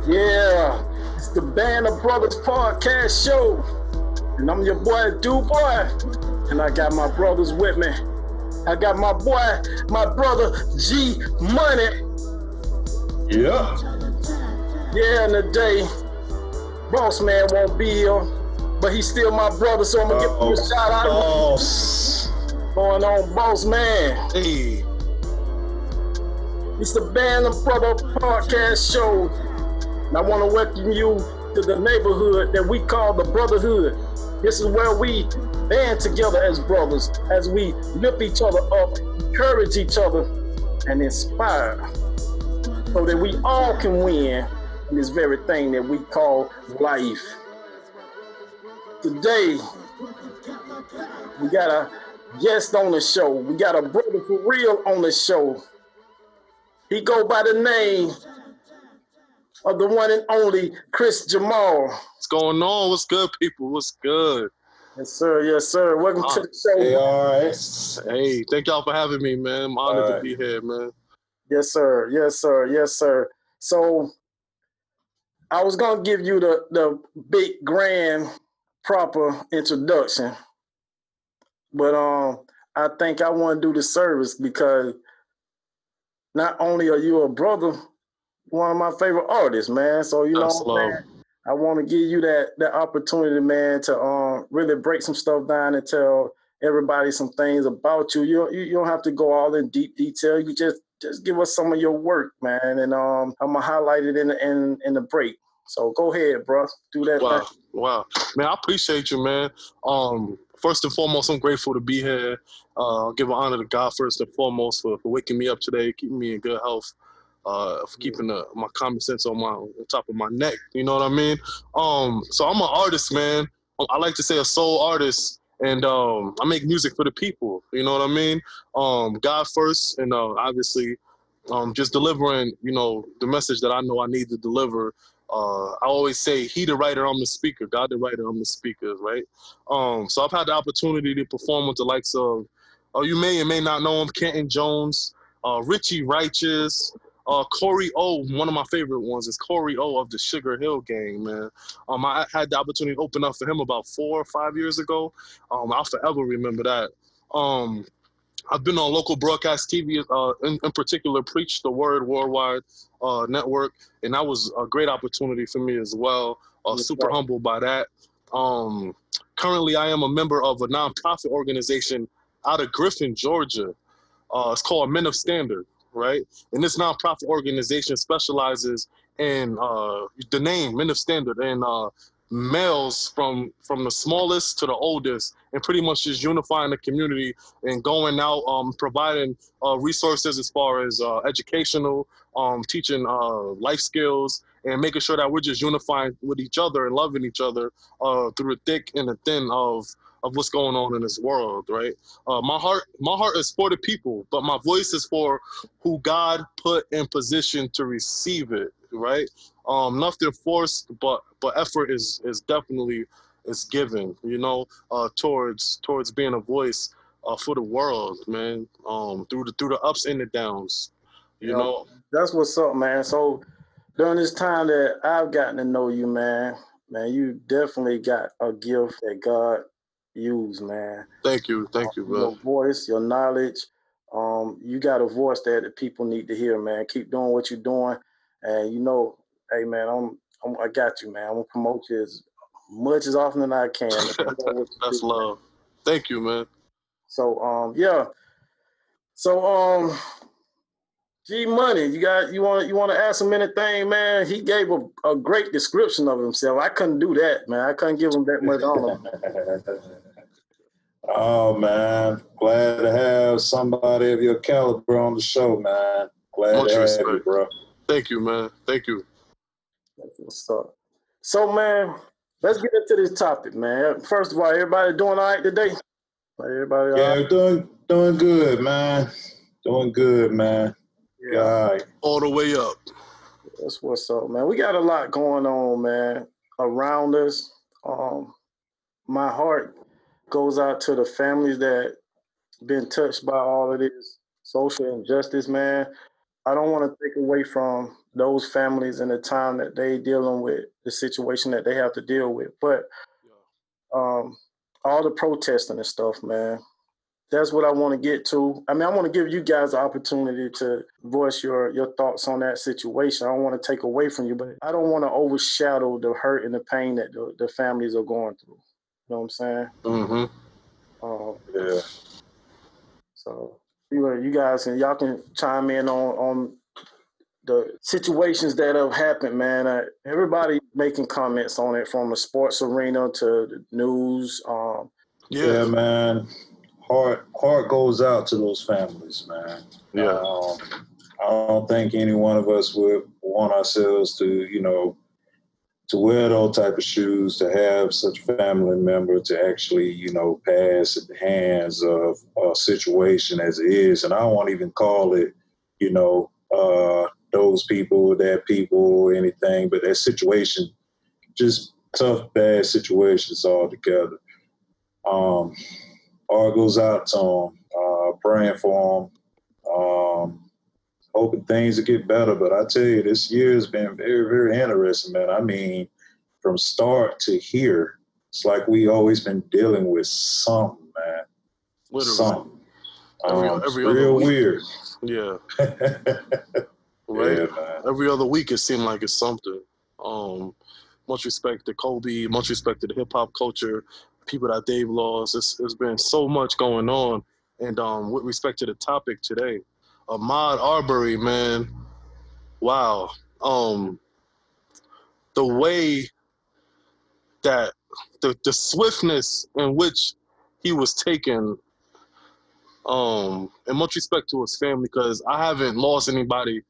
Yeah, it's the Band of Brothers podcast show. And I'm your boy, Boy. And I got my brothers with me. I got my boy, my brother, G Money. Yeah. Yeah, and today, Boss Man won't be here, but he's still my brother, so I'm going to give him a shout out. Boss. Going on, Boss Man. Hey. It's the Band of Brother podcast show. And I want to welcome you to the neighborhood that we call the Brotherhood. This is where we band together as brothers, as we lift each other up, encourage each other, and inspire, so that we all can win in this very thing that we call life. Today, we got a guest on the show. We got a brother for real on the show. He go by the name of the one and only Kris Jamal. What's going on? What's good, people? What's good? Yes, sir. Yes, sir. Welcome to the show. Hey, all right. Hey, thank y'all for having me, man. I'm honored to be here, man. Yes, sir. Yes, sir. Yes, sir. So I was going to give you the big, grand, proper introduction. But I think I want to do the service because not only are you a brother, one of my favorite artists, man. So, you know what I'm saying? I want to give you that opportunity, man, to really break some stuff down and tell everybody some things about you. You don't have to go all in deep detail. You just give us some of your work, man, and I'm gonna highlight it in the break. So go ahead, bro. Do that. Wow, man, I appreciate you, man. First and foremost, I'm grateful to be here. I'll give an honor to God first and foremost for waking me up today, keeping me in good health. For keeping my common sense on top of my neck, you know what I mean? So I'm an artist, man. I like to say a soul artist, and I make music for the people, you know what I mean? God first, and obviously, just delivering, you know, the message that I know I need to deliver. I always say, He the writer, I'm the speaker. God the writer, I'm the speaker, right? So I've had the opportunity to perform with the likes of, you may and may not know him, Kenton Jones, Richie Righteous, Corey O. One of my favorite ones is Corey O. of the Sugar Hill Gang, man. I had the opportunity to open up for him about 4 or 5 years ago. I'll forever remember that. I've been on local broadcast TV, in particular, Preach the Word Worldwide Network, and that was a great opportunity for me as well. Super humbled by that. Currently, I am a member of a nonprofit organization out of Griffin, Georgia. It's called Men of Standard, right? And this nonprofit organization specializes in the name Men of Standard and males from the smallest to the oldest, and pretty much just unifying the community and going out, providing resources as far as educational, teaching life skills, and making sure that we're just unifying with each other and loving each other through the thick and the thin of what's going on in this world, right? My heart is for the people, but my voice is for who God put in position to receive it, right? Nothing forced, but effort is definitely is given, you know, towards being a voice for the world, man. Through the ups and the downs, you know. That's what's up, man. So during this time that I've gotten to know you, man, you definitely got a gift that God used, man. Thank you, bro. Your voice, your knowledge. You got a voice that the people need to hear, man. Keep doing what you're doing, and you know, hey, man, I got you, man. I'm gonna promote you as much as often as I can. That's love. Thank you, man. So, yeah. So, G Money, you want to ask him anything, man? He gave a great description of himself. I couldn't do that, man. I couldn't give him that much honor. Oh, man. Glad to have somebody of your caliber on the show, man. Glad to have you, bro. Thank you, man. Thank you. That's what's up. So, man, let's get into this topic, man. First of all, everybody doing all right today? Everybody all right? Doing good, man. Doing good, man. Yeah. All the way up. That's what's up, man. We got a lot going on, man, around us. My heart goes out to the families that been touched by all of this social injustice, man. I don't want to take away from those families and the time that they dealing with the situation that they have to deal with. But um, all the protesting and stuff, man, that's what I want to get to. I mean, I want to give you guys the opportunity to voice your thoughts on that situation. I don't want to take away from you, but I don't want to overshadow the hurt and the pain that the families are going through. You know what I'm saying? Yeah. So you guys and y'all can chime in on the situations that have happened, man. Everybody making comments on it, from the sports arena to the news. Yeah, man. Heart goes out to those families, man. Yeah. I don't think any one of us would want ourselves to, to wear those type of shoes, to have such a family member to actually, pass at the hands of a situation as it is. And I won't even call it, those people, that people, anything, but that situation, just tough, bad situations altogether. Heart goes out to them, praying for them, hoping things will get better. But I tell you, this year has been very, very interesting, man. I mean, from start to here, it's like we always been dealing with something, man. Literally. Something. Every real other week. weird. Yeah. Right? Yeah, man. Every other week it seemed like it's something. Much respect to Kobe, much respect to the hip hop culture, people that they've lost. It's been so much going on. And with respect to the topic today, Ahmaud Arbery, man, wow. The way that the swiftness in which he was taken, and much respect to his family, because I haven't lost anybody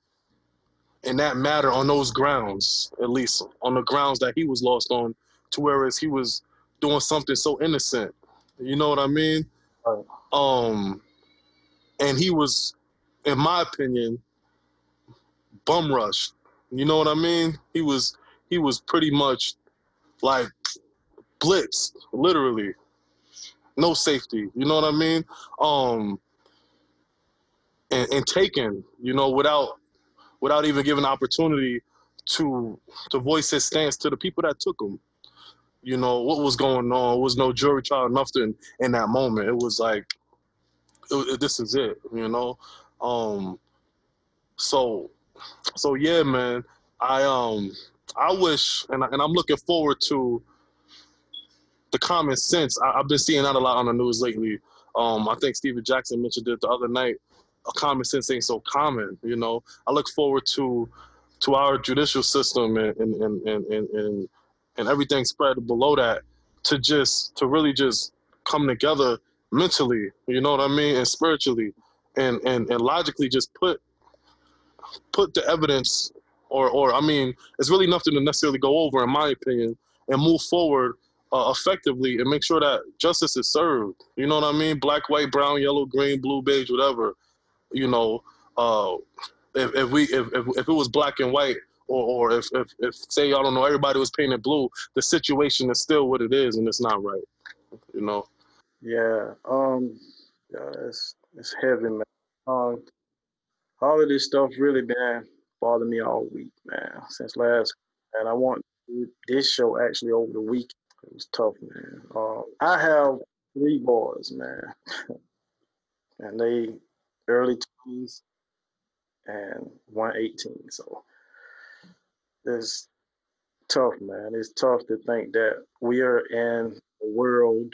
in that matter on those grounds, at least on the grounds that he was lost on, to whereas he was doing something so innocent. You know what I mean? Right. And he was, in my opinion, bum rushed. You know what I mean? He was pretty much like blitzed, literally. No safety. You know what I mean? And taken, without even giving opportunity to voice his stance to the people that took him. You know what was going on. It was no jury trial, nothing in that moment. It was like, this is it. So yeah, man. I wish, and I'm looking forward to the common sense. I've been seeing that a lot on the news lately. I think Steven Jackson mentioned it the other night. Common sense ain't so common. I look forward to our judicial system and everything spread below that to really just come together mentally. You know what I mean, and spiritually, and logically, just put the evidence, or I mean, it's really nothing to necessarily go over, in my opinion, and move forward effectively and make sure that justice is served. You know what I mean? Black, white, brown, yellow, green, blue, beige, whatever. You know, uh, if it was black and white, or if say, I don't know, everybody was painted blue, the situation is still what it is, and it's not right. You know. Yeah. Yeah, it's heavy, man. Um, all of this stuff really been bothering me all week, man. Since last, and I want to do this show actually over the week. It was tough, man. I have three boys, man, and they early 20s and 118. So it's tough, man. It's tough to think that we are in a world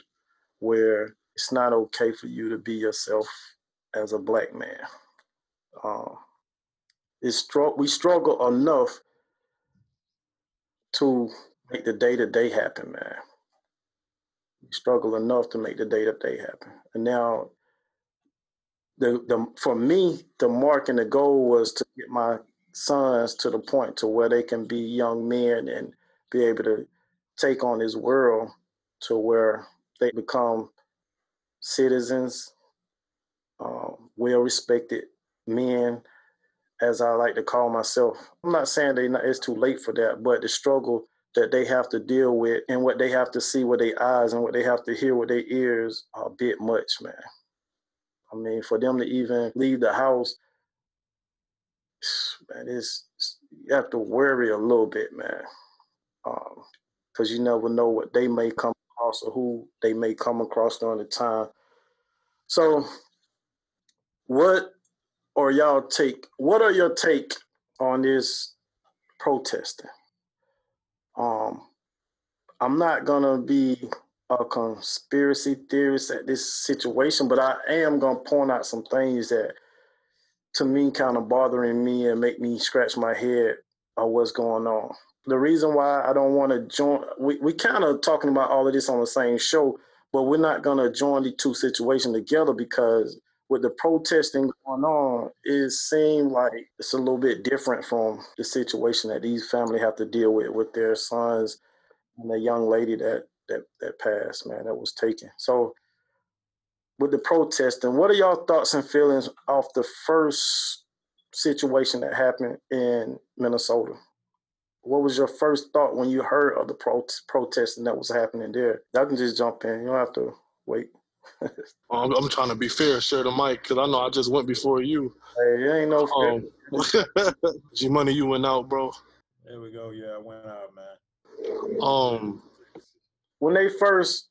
where it's not okay for you to be yourself as a black man. Uh, we struggle enough to make the day to day happen, man. We struggle enough to make the day to day happen. And now, for me, the mark and the goal was to get my sons to the point to where they can be young men and be able to take on this world to where they become citizens, well respected men as I like to call myself. I'm not saying it's too late for that, but the struggle that they have to deal with and what they have to see with their eyes and what they have to hear with their ears are a bit much, man. I mean, for them to even leave the house, man, you have to worry a little bit, man, because you never know what they may come across or who they may come across during the time. So, what are your take on this protesting? I'm not gonna be a conspiracy theorist at this situation, but I am gonna point out some things that to me kind of bothering me and make me scratch my head of what's going on. The reason why I don't want to join, we kind of talking about all of this on the same show, but we're not going to join the two situations together because with the protesting going on, it seemed like it's a little bit different from the situation that these families have to deal with their sons and the young lady that passed, man, that was taken. So with the protesting, what are y'all thoughts and feelings off the first situation that happened in Minnesota? What was your first thought when you heard of the protesting that was happening there? Y'all can just jump in. You don't have to wait. I'm trying to be fair, share the mic, because I know I just went before you. Hey, it ain't no fair. G-Money, you went out, bro. There we go. Yeah, I went out, man. When they first,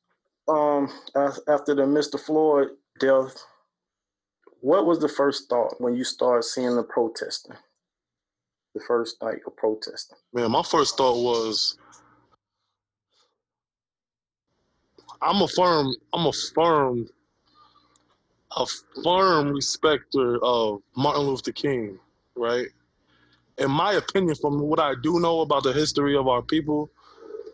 after the Mr. Floyd death, what was the first thought when you started seeing the protesting? The first night of protesting. Man, my first thought was, I'm a firm respecter of Martin Luther King, right? In my opinion, from what I do know about the history of our people,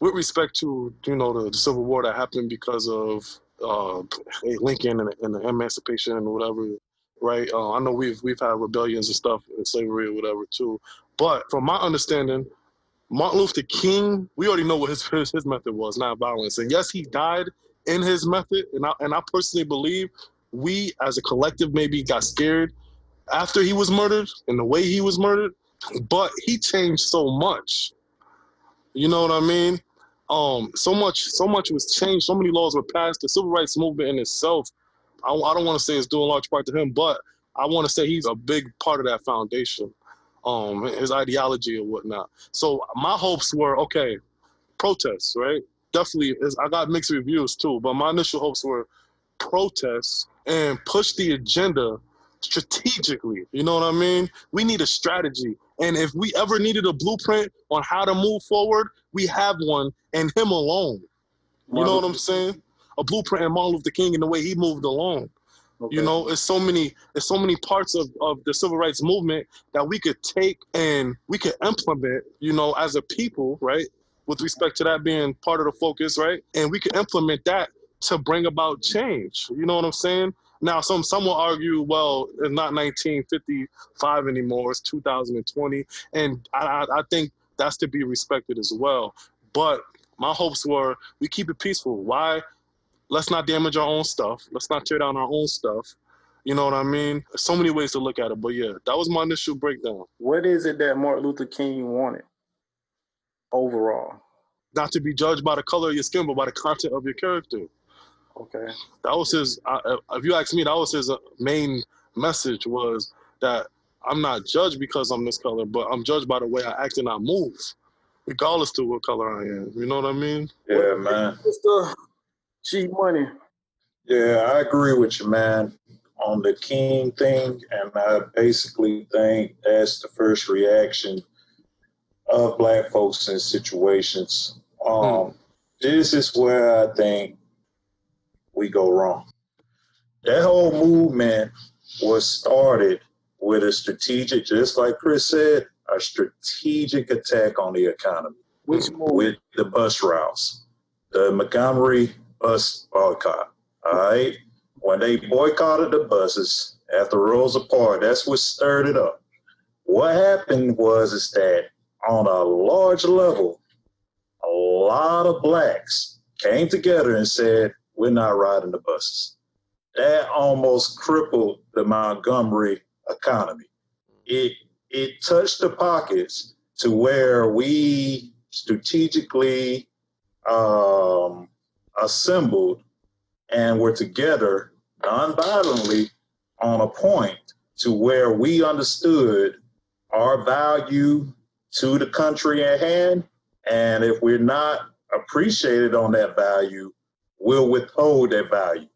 with respect to, the Civil War that happened because of Lincoln and the emancipation and whatever, right? I know we've had rebellions and stuff and slavery or whatever too, but from my understanding, Martin Luther King, we already know what his method was, not violence. And yes, he died in his method, and I personally believe we as a collective maybe got scared after he was murdered and the way he was murdered, but he changed so much. You know what I mean? So much was changed. So many laws were passed. The civil rights movement in itself, I don't want to say it's due a large part to him, but I want to say he's a big part of that foundation. His ideology and whatnot. So my hopes were, okay, protests, right? Definitely, I got mixed reviews too, but my initial hopes were protests and push the agenda strategically. You know what I mean? We need a strategy. And if we ever needed a blueprint on how to move forward, we have one, and him alone. You know what I'm saying? A blueprint in Martin Luther King and the way he moved along. Okay. It's so many parts of the civil rights movement that we could take and we could implement, as a people, right? With respect to that being part of the focus, right? And we could implement that to bring about change. You know what I'm saying? Now, some will argue, well, it's not 1955 anymore, it's 2020. And I think that's to be respected as well. But my hopes were we keep it peaceful. Why? Let's not damage our own stuff. Let's not tear down our own stuff. You know what I mean? There's so many ways to look at it. But yeah, that was my initial breakdown. What is it that Martin Luther King wanted overall? Not to be judged by the color of your skin, but by the content of your character. Okay. That was his, if you ask me, that was his main message, was that I'm not judged because I'm this color, but I'm judged by the way I act and I move, regardless to what color I am. You know what I mean? Yeah, man. Mr. G-Money. Yeah, I agree with you, man, on the King thing. And I basically think that's the first reaction of Black folks in situations. This is where I think we go wrong. That whole movement was started with a strategic, just like Kris said, a strategic attack on the economy. With the bus routes, the Montgomery bus boycott. All right. When they boycotted the buses after Rosa Parks, that's what stirred it up. What happened is that on a large level, a lot of blacks came together and said, we're not riding the buses. That almost crippled the Montgomery economy. It it touched the pockets to where we strategically assembled and were together non-violently on a point to where we understood our value to the country at hand. And if we're not appreciated on that value, we'll withhold that value.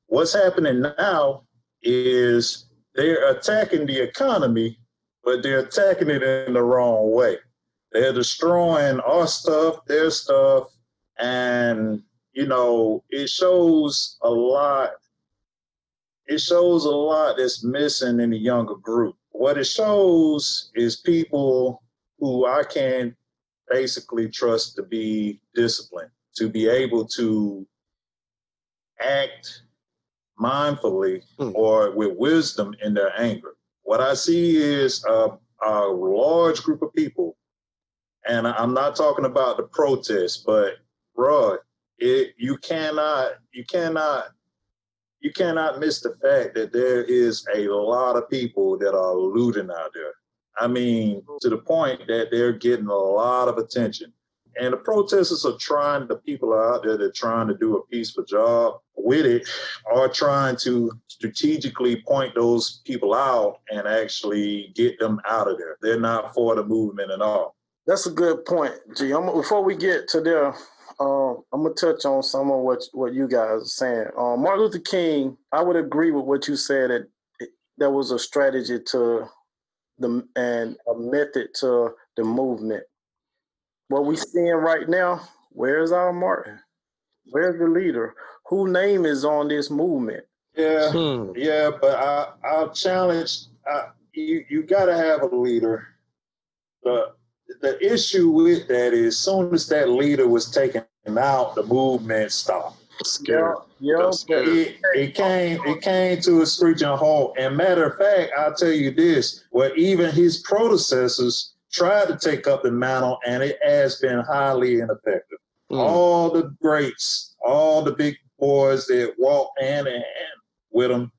What's happening now is they're attacking the economy, but they're attacking it in the wrong way. They're destroying our stuff, their stuff, and it shows a lot. It shows a lot that's missing in the younger group. What it shows is people who I can basically trust to be disciplined, to be able to act mindfully or with wisdom in their anger. What I see is a large group of people, and I'm not talking about the protests, but bro, you cannot miss the fact that there is a lot of people that are looting out there. I mean, to the point that they're getting a lot of attention. And the protesters the people out there that are trying to do a peaceful job with it are trying to strategically point those people out and actually get them out of there. They're not for the movement at all. That's a good point, G. Before we get to there, I'm going to touch on some of what you guys are saying. Martin Luther King, I would agree with what you said, that there was a strategy and a method to the movement. What we seeing right now, where's our Martin? Where's the leader? Whose name is on this movement? Yeah, but I'll challenge, you got to have a leader. The issue with that is, as soon as that leader was taken out, the movement stopped. Scared. Yeah. It came to a screeching halt. And matter of fact, I'll tell you this: where even his predecessors tried to take up the mantle, and it has been highly ineffective. All the greats, all the big boys that walk hand in hand with him,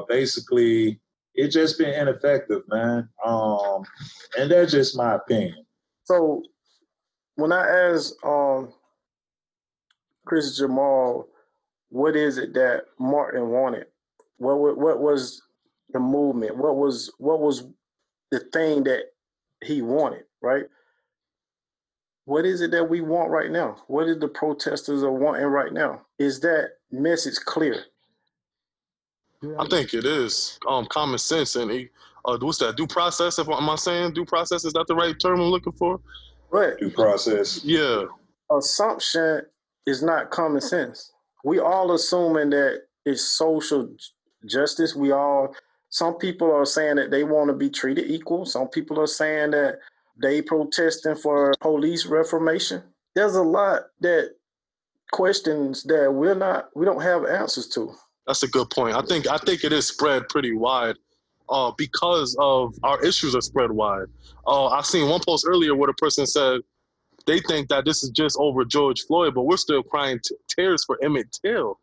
basically, it's just been ineffective, man. And that's just my opinion. So when I asked Kris Jamal, what is it that Martin wanted? What was the movement? What was the thing that he wanted, right? What is it that we want right now? What is the protesters are wanting right now? Is that message clear? I think it is common sense, and what's that, due process? Am I saying due process? Is that the right term I'm looking for? But due process. Yeah. Assumption is not common sense. We all assuming that it's social justice. Some people are saying that they want to be treated equal. Some people are saying that they protesting for police reformation. There's a lot that questions that we don't have answers to. That's a good point. I think it is spread pretty wide, because of our issues are spread wide. I seen one post earlier where the person said they think that this is just over George Floyd, but we're still crying tears for Emmett Till.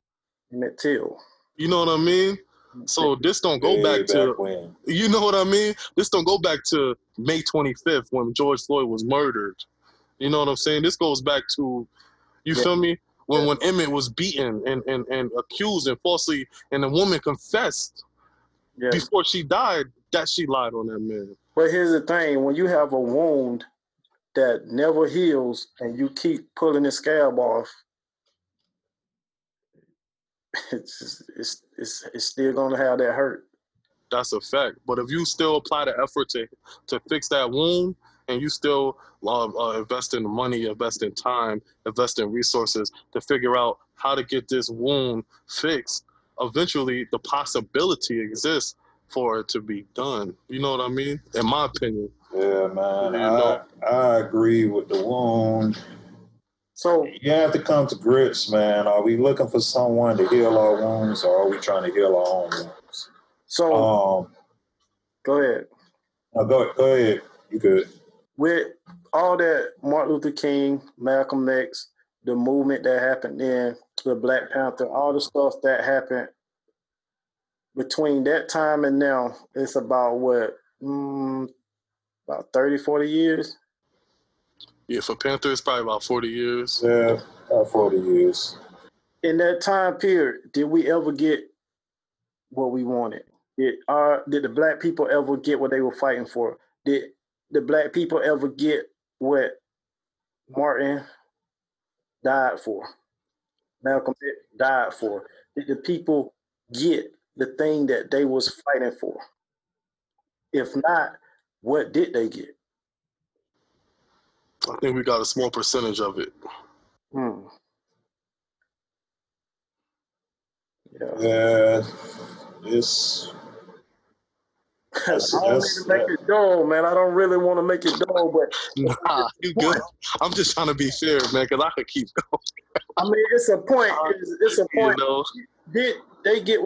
Emmett Till. You know what I mean? So this don't go back to when. You know what I mean? This don't go back to May 25th when George Floyd was murdered. You know what I'm saying? This goes back to, feel me? When Emmett was beaten and accused and falsely, and the woman confessed before she died that she lied on that man. But here's the thing: when you have a wound that never heals and you keep pulling the scab off, it's still gonna have that hurt. That's a fact. But if you still apply the effort to fix that wound, and you still invest in money, invest in time, invest in resources to figure out how to get this wound fixed, eventually the possibility exists for it to be done. You know what I mean? In my opinion. Yeah, man. I agree with the wound. So you have to come to grips, man. Are we looking for someone to heal our wounds, or are we trying to heal our own wounds? So go ahead. No, go ahead. You good. With all that Martin Luther King, Malcolm X, the movement that happened then, the Black Panther, all the stuff that happened between that time and now, it's about what, about 30, 40 years. Yeah, for Panther, it's probably about 40 years. Yeah, about 40 years. In that time period, did we ever get what we wanted? Did the black people ever get what they were fighting for? Did the black people ever get what Martin died for? Malcolm died for? Did the people get the thing that they was fighting for? If not, what did they get? I think we got a small percentage of it. Hmm. Yeah. Yeah, it's I don't mean to make it dull, man. I don't really want to make it dull, but Nah, you good. I'm just trying to be fair, man, because I could keep going. I mean, it's a point. It's a point. You know? Did they get?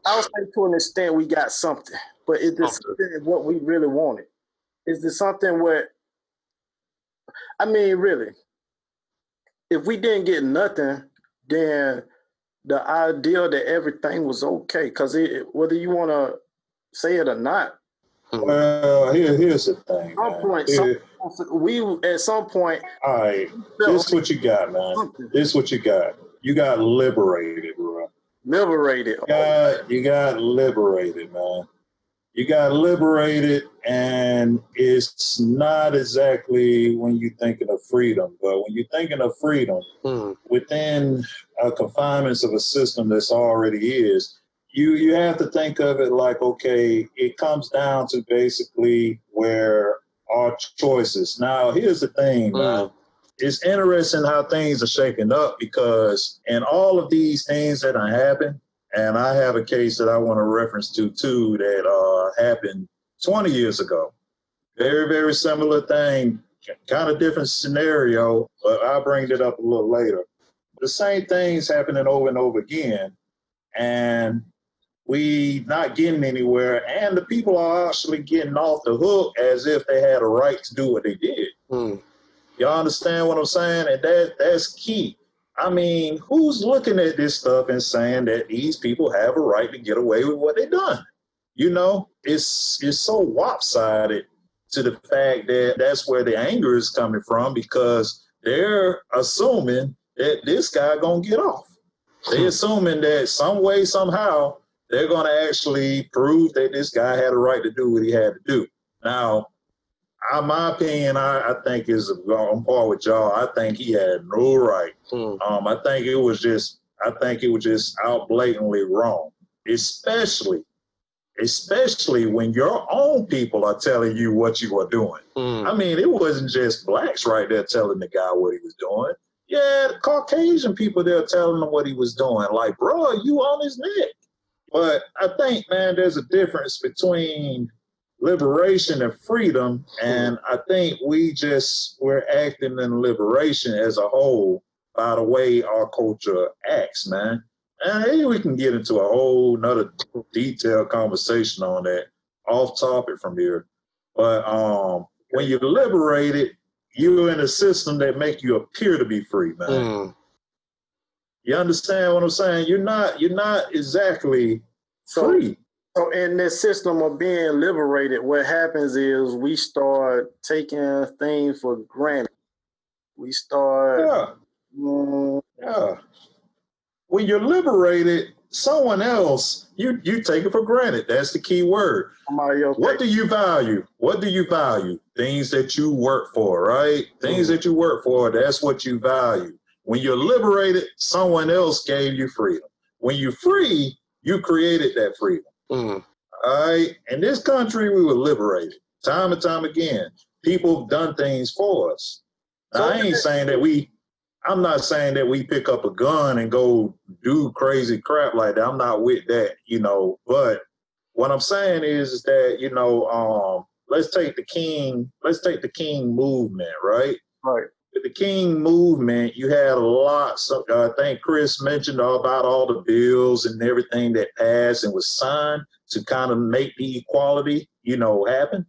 I'll say to an extent we got something, but is this something what we really wanted? Is this something where? I mean, really, if we didn't get nothing, then the idea that everything was okay, because whether you want to say it or not, well, here's the thing, at some point. All right, this is what you got, man. This is what you got. You got liberated, bro. Liberated. You got liberated, man. You got liberated, and it's not exactly when you're thinking of freedom, but when you're thinking of freedom within confinements of a system that's already is, you have to think of it like, okay, it comes down to basically where our choices. Now, here's the thing, man. It's interesting how things are shaking up, because in all of these things that are happening, and I have a case that I want to reference to too that happened 20 years ago. Very, very similar thing, kind of different scenario, but I'll bring it up a little later. The same thing's happening over and over again, and we not getting anywhere, and the people are actually getting off the hook as if they had a right to do what they did. Y'all understand what I'm saying? And that's key. I mean, who's looking at this stuff and saying that these people have a right to get away with what they've done? You know, it's so lopsided to the fact that that's where the anger is coming from, because they're assuming that this guy gonna get off. They're assuming that some way, somehow, they're gonna actually prove that this guy had a right to do what he had to do. Now, my opinion, I think is on par with y'all. I think he had no right. I think it was just out blatantly wrong, especially when your own people are telling you what you are doing. I mean, it wasn't just blacks right there telling the guy what he was doing. Yeah, the Caucasian people there telling him what he was doing. Like, bro, you on his neck. But I think, man, there's a difference between liberation and freedom, and I think we're acting in liberation as a whole by the way our culture acts, man. And maybe we can get into a whole nother detailed conversation on that, off topic from here. But when you're liberated, you're in a system that make you appear to be free, man. You understand what I'm saying? You're not exactly free. So in this system of being liberated, what happens is we start taking things for granted. We start... Yeah. When you're liberated, someone else, you take it for granted. That's the key word. What do you value? What do you value? Things that you work for, right? Things that you work for, that's what you value. When you're liberated, someone else gave you freedom. When you're free, you created that freedom. All right? In this country, we were liberated time and time again. People have done things for us. Now, I'm not saying that we pick up a gun and go do crazy crap like that. I'm not with that, But what I'm saying is that, let's take the King movement, right? Right. With the King movement, you had lots of, I think Kris mentioned about all the bills and everything that passed and was signed to kind of make the equality, happen.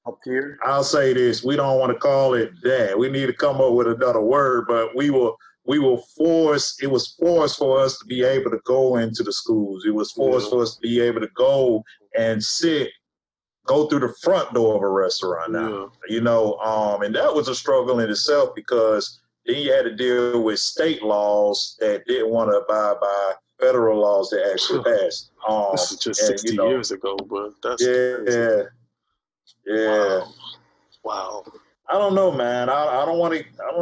Up here. I'll say this, we don't want to call it that. We need to come up with another word, but we were we were forced. It was forced for us to be able to go into the schools. It was forced for us to be able to go and go through the front door of a restaurant now, and that was a struggle in itself because then you had to deal with state laws that didn't want to abide by federal laws that actually passed. This is just 60 years ago, but that's crazy. Wow. I don't know, man. I don't want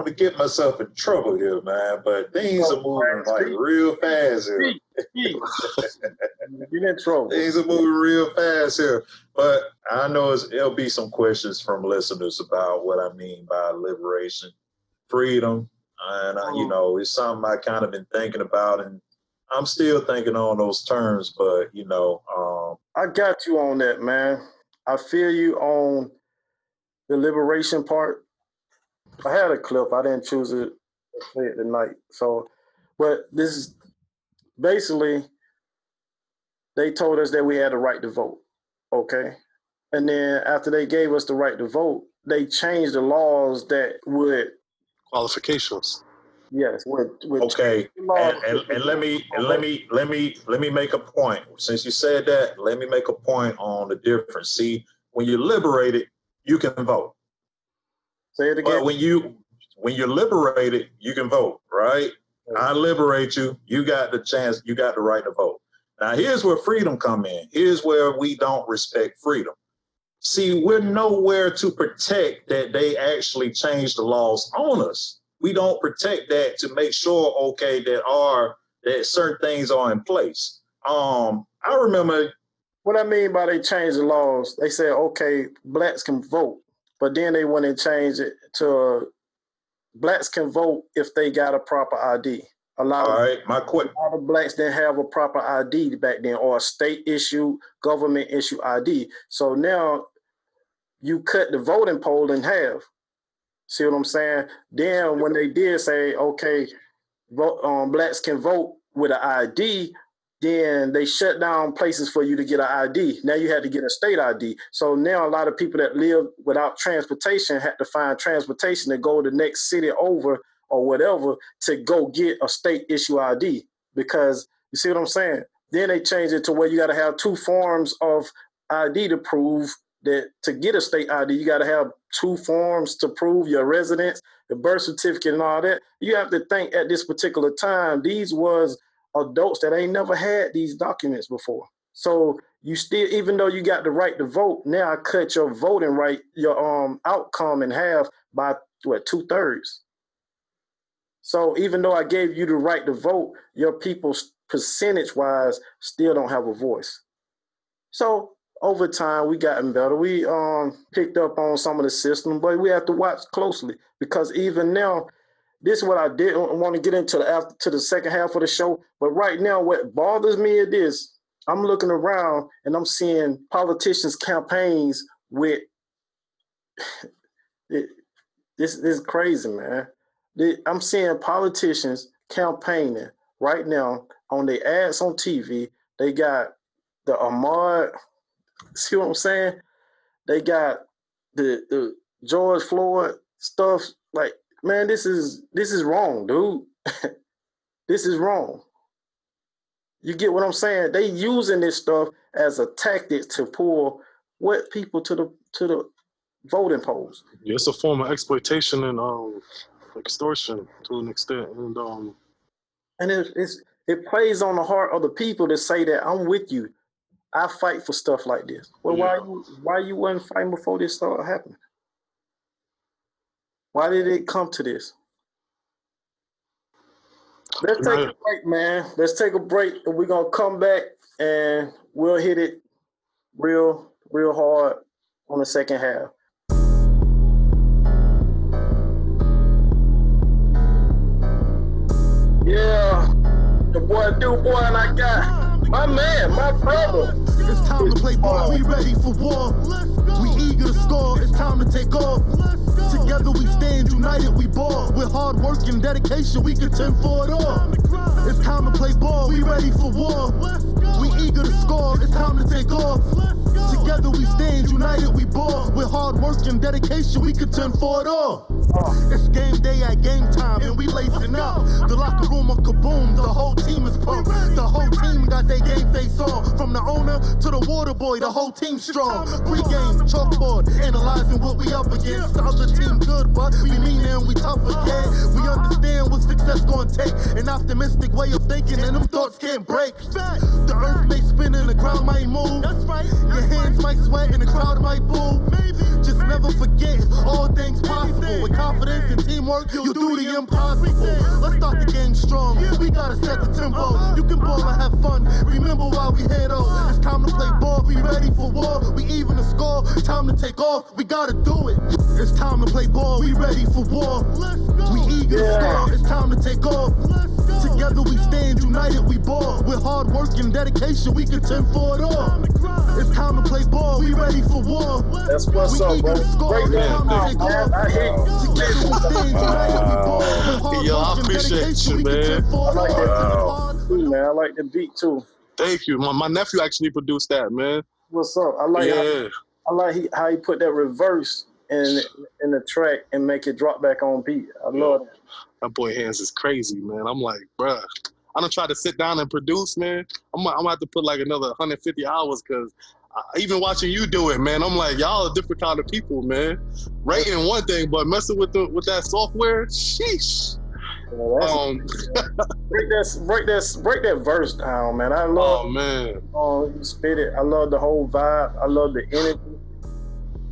to get myself in trouble here, man. But things are moving like real fast here. Get in trouble. Things are moving real fast here. But I know there'll be some questions from listeners about what I mean by liberation, freedom, and it's something I kind of been thinking about, and I'm still thinking on those terms. But I got you on that, man. I feel you on the liberation part. I had a clip. I didn't choose it to play it tonight. So, but this is basically, they told us that we had the right to vote. Okay. And then after they gave us the right to vote, they changed the laws that would qualifications. Yes. Okay. And let me make a point. Since you said that, let me make a point on the difference. See, when you're liberated, you can vote. Say it again. But when you're liberated, you can vote, right? I liberate you. You got the chance. You got the right to vote. Now, here's where freedom come in. Here's where we don't respect freedom. See, we're nowhere to protect that they actually change the laws on us. We don't protect that to make sure, okay, that certain things are in place. I remember. What I mean by they changed the laws, they said, okay, blacks can vote. But then they went and changed it to blacks can vote if they got a proper ID. A lot of blacks didn't have a proper ID back then, or a state issue, government issue ID. So now you cut the voting poll in half. See what I'm saying? Then when they did say, okay, blacks can vote with an ID, then they shut down places for you to get an ID. Now you had to get a state ID. So now a lot of people that live without transportation had to find transportation to go to the next city over or whatever to go get a state issue ID. Because you see what I'm saying? Then they changed it to where you got to have two forms of ID to prove that to get a state ID, you got to have two forms to prove your residence, the birth certificate and all that. You have to think at this particular time, these was adults that ain't never had these documents before. So you still, even though you got the right to vote, now I cut your voting right, your outcome in half by 2/3. So even though I gave you the right to vote, your people percentage-wise still don't have a voice. So over time, we gotten better. We picked up on some of the system, but we have to watch closely because even now, this is what I didn't want to get into to the second half of the show. But right now, what bothers me is this. I'm looking around and I'm seeing politicians' campaigns with this is crazy, man. I'm seeing politicians campaigning right now on their ads on TV. They got the Ahmad, see what I'm saying? They got the George Floyd stuff. Like, man, this is wrong, dude. This is wrong. You get what I'm saying? They using this stuff as a tactic to pull what people to the voting polls. Yeah, it's a form of exploitation and extortion to an extent, and it plays on the heart of the people to say that I'm with you. I fight for stuff like this. Well, why you wasn't fighting before this started happening? Why did it come to this? Let's take a break, man. Let's take a break, and we're gonna come back and we'll hit it real hard on the second half. Yeah, the boy and I got my man, my brother. It's time to play ball, we ready for war. We eager to score, it's time to take off. Together we stand united, we ball. With hard work and dedication, we contend for it all. It's time to play ball, we ready for war. We eager to score, it's time to take off. Together we stand, united we ball. With hard work and dedication, we contend for it all. It's game day at game time, and we lacing up. The locker room on kaboom, the whole team is pumped. The whole team got their game face on. From the owner to the water boy, the whole team strong. Pre-game, chalkboard, analyzing what we up against. The other team good, but we mean and we tough again. We understand what success gonna take. An optimistic way of thinking, and them thoughts can't break. The earth may spin and the ground might move. That's right. Your hands might sweat and the crowd might boo. Maybe. Just never forget, all things possible. With confidence and teamwork, you'll do the impossible. Let's start the game strong. We gotta set the tempo. You can ball and have fun. Remember why we here though. It's time to play ball. Be ready for war. We even to score. Time to take off. We gotta do it. It's time to play ball. We ready for war. We eager to score. It's time to take off. Together we stand, united we ball. With hard work and dedication, we contend for it all. It's time to play ball. We ready for war. That's what's up, bro. Great man. I hear you. Together we stand, united we ball. With hard Yo, I work and appreciate dedication, you, we man. contend for I it like that all. too, man. I like the beat too. Thank you. My nephew actually produced that, man. What's up? I like Yeah. how he put that reverse in the track and make it drop back on beat. I love it. That boy hands is crazy, man. I'm like, bruh. I don't try to sit down and produce, man. I'm gonna have to put like another 150 hours because even watching you do it, man, I'm like, y'all are different kind of people, man. Writing one thing, but messing with that software, sheesh. Break that verse down, man. I love. Oh man. Oh, you spit it. I love the whole vibe. I love the energy.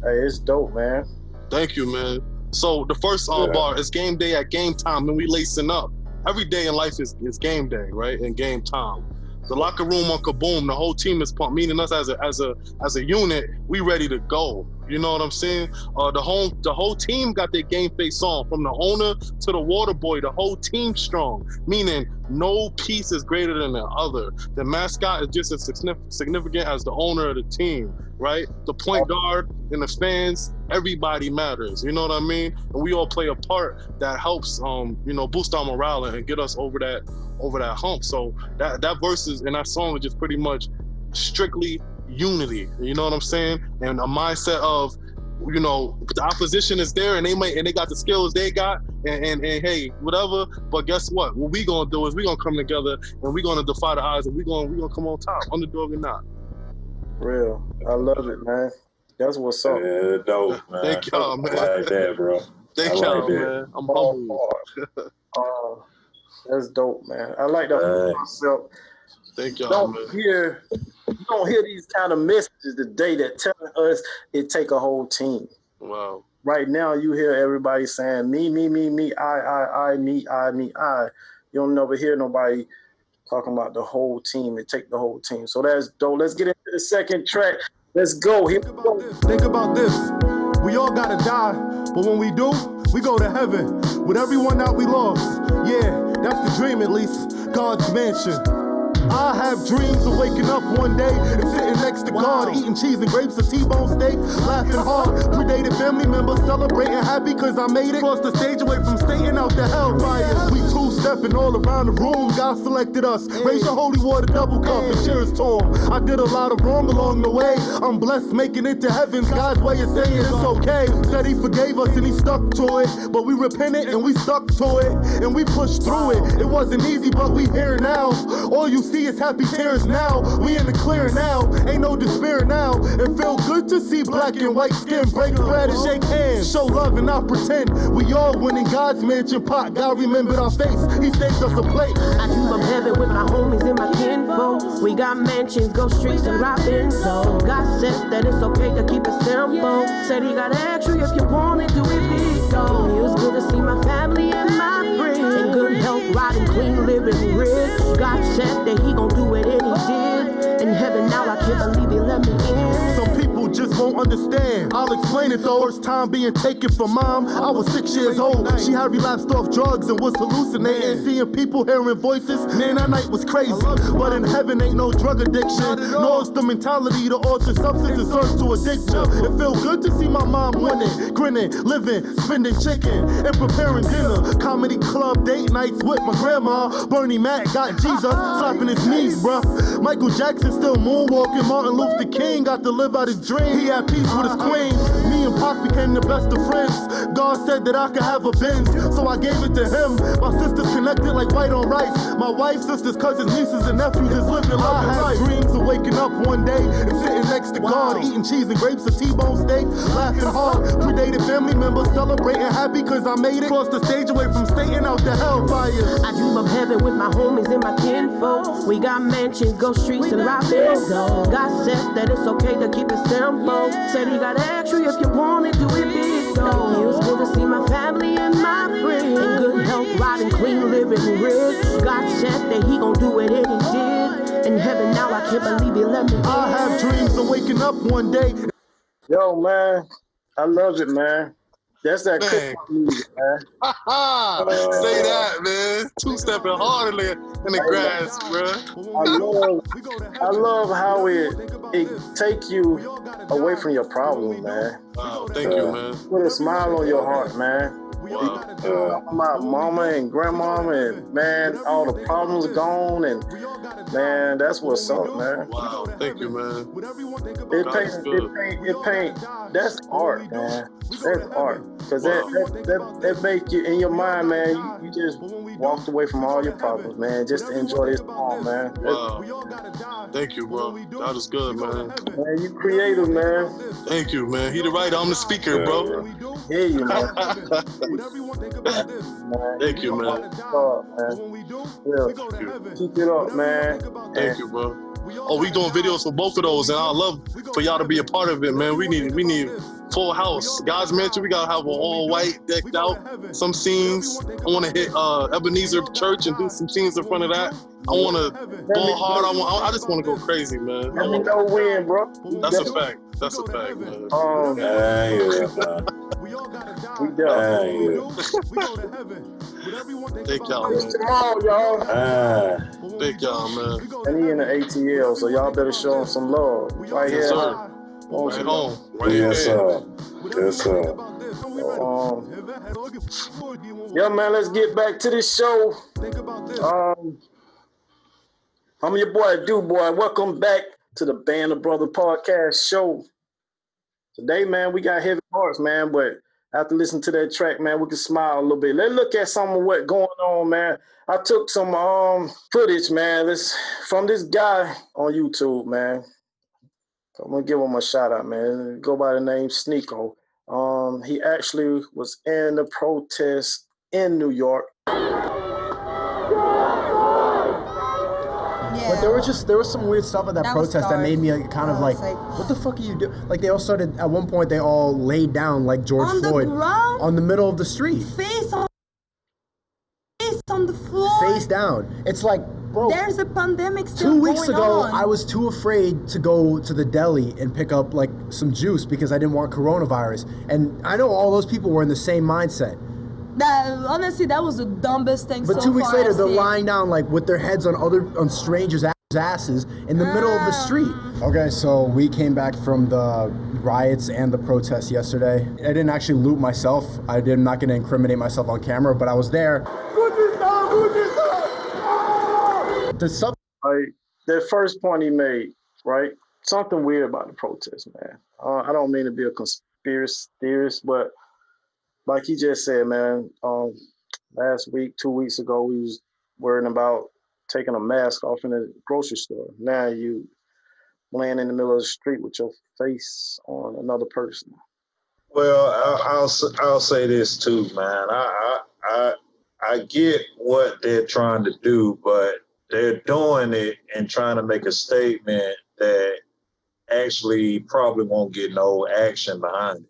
Hey, it's dope, man. Thank you, man. So the first bar is game day at game time, and we lacing up. Every day in life is game day, right? And game time. The locker room on kaboom, the whole team is pumped, meaning us as a unit, we ready to go. You know what I'm saying? The whole team got their game face on, from the owner to the water boy. The whole team strong, meaning no piece is greater than the other. The mascot is just as significant as the owner of the team, right? The point guard and the fans, everybody matters. You know what I mean? And we all play a part that helps, boost our morale and get us over that hump. So that verse is, and that song is just pretty much strictly unity. You know what I'm saying? And a mindset of, the opposition is there and they got the skills they got and hey, whatever. But guess what? What we gonna do is we gonna come together and we gonna defy the odds and we gonna come on top, underdog or not. Real. I love it, man. That's what's up. Yeah, dope, man. Thank y'all, man. I like that, bro. Thank y'all, man. I'm humble. That's dope, man. I like that concept. Thank y'all, man. You don't hear these kind of messages today that telling us it take a whole team. Wow. Right now, you hear everybody saying me, I, me, I. You don't never hear nobody talking about the whole team. It take the whole team. So that's dope. Let's get into the second track. Let's go. Here we go. Think about this. We all gotta die, but when we do, we go to heaven with everyone that we lost. Yeah, that's the dream at least. God's mansion. I have dreams of waking up one day and sitting next to God, eating cheese and grapes, a T-bone steak, laughing hard. Predated family members celebrating happy cause I made it. Crossed the stage away from Satan out the hellfire. We two-stepping all around the room. God selected us. Raise your holy water double cup and cheers to him. I did a lot of wrong along the way. I'm blessed making it to heaven. God's way of saying it's okay. Said he forgave us and he stuck to it. But we repented and we stuck to it. And we pushed through it. It wasn't easy, but we here now. All you see is happy tears now. We in the clear now. Ain't no despair now. It felt good to see black and white skin break bread and shake hands. Show love and not pretend. We all win in God's mansion pot. God remembered our face. He saved us a plate. I dream of heaven with my homies and my kinfolk. We got mansions, go streets and robbing. So God said that it's okay to keep it simple. Said he got extra if you want it, do it big though. It was good to see my family and my friends in good health, riding clean, living rich. God said that he gon' do it and he did. In heaven now, I can't believe he let me in. Some people just won't understand. I'll explain it though. First time being taken from mom, I was 6 years old. She had relapsed off drugs and was hallucinating. Seeing people, hearing voices, man, that night was crazy. But in heaven ain't no drug addiction. No, it's the mentality to alter substances serves to addiction. It felt good to see my mom winning, grinning, living, spending chicken, and preparing dinner. Comedy club date nights with my grandma. Bernie Mac got Jesus slapping his knees, bruh. Michael Jackson still moonwalking. Martin Luther King got to live out his dream. He had peace with his queen. Me and Pac became the best of friends. God said that I could have a Benz, so I gave it to him. My sisters connected like white on rice. My wife, sisters, cousins, nieces, and nephews is living life. I had dreams of waking up one day and sitting next to God, eating cheese and grapes, a T-bone steak, laughing hard. Predated family members celebrating happy cause I made it. Cross the stage away from staying out the hellfire. I dream of heaven with my homies and my kinfolk. We got mansions, go streets, and rock zones. God said that it's okay to keep it simple. Said he got extra if you want it, do it big though. It was good to see my family and my friends in good health, riding clean, living rich. God said that he gon' do it and he did. In heaven now, I can't believe he let me in. I have dreams of waking up one day. Yo, man, I love it, man. That's that Man. Hiphop music, man. Say that, man. Two-stepping hard in the grass, bro. I love how it take you away from your problem, man. Wow, thank you, man. Put a smile on your heart, man. Wow. My mama and grandmama and man, all the problems gone and man, that's what's up, man. Wow, thank you, man. It paint. That's art, man. That's art. Cause that make you in your mind, man. You just walked away from all your problems, man, just to enjoy this song, man. Wow. Thank you, bro. That is good, man. Man, you creative, man. Thank you, man. He the writer, I'm the speaker, bro. Hear you, man. Thank you, man. Yeah. Keep it up, man. Thank you, bro. Oh, we doing videos for both of those, and I love for y'all to be a part of it, man. We need full house. God's Mansion, we gotta have an all white decked out. Some scenes. I want to hit Ebenezer Church and do some scenes in front of that. I want to go hard. I just want to go crazy, man. Let me know when, bro. That's a fact. That's a fact, man. We done. Thank y'all, Kris man. Jamal, y'all. Thank y'all, man. And he in the ATL, so y'all better show him some love. Right Yes, here. sir. Right home. Right Yes, here. sir. Yes, sir. Yeah, man, let's get back to this show. I'm your boy, Boy. Welcome back to the Band of Brother podcast show. Today, man, we got heavy hearts, man, but after listening to that track, man, we can smile a little bit. Let's look at some of what's going on, man. I took some footage, man, from this guy on YouTube, man. I'm gonna give him a shout out, man. Go by the name Sneeko. He actually was in the protest in New York. But there was some weird stuff at that protest that made me kind of like, what the fuck are you doing? Like they all started, at one point they all laid down like George Floyd on the middle of the street. Face on the floor. Face down. It's like, bro. There's a pandemic still 2 weeks ago, on. I was too afraid to go to the deli and pick up like some juice because I didn't want coronavirus. And I know all those people were in the same mindset. Honestly, that was the dumbest thing. But 2 weeks later, they're lying down like with their heads on strangers' asses in the middle of the street. Okay, so we came back from the riots and the protests yesterday. I didn't actually loot myself. I'm not going to incriminate myself on camera, but I was there. That first point he made, right? Something weird about the protest, man. I don't mean to be a conspiracy theorist, but like he just said, man, last week, 2 weeks ago, we was worrying about taking a mask off in the grocery store. Now you laying in the middle of the street with your face on another person. Well, I'll say this too, man. I get what they're trying to do, but they're doing it and trying to make a statement that actually probably won't get no action behind it.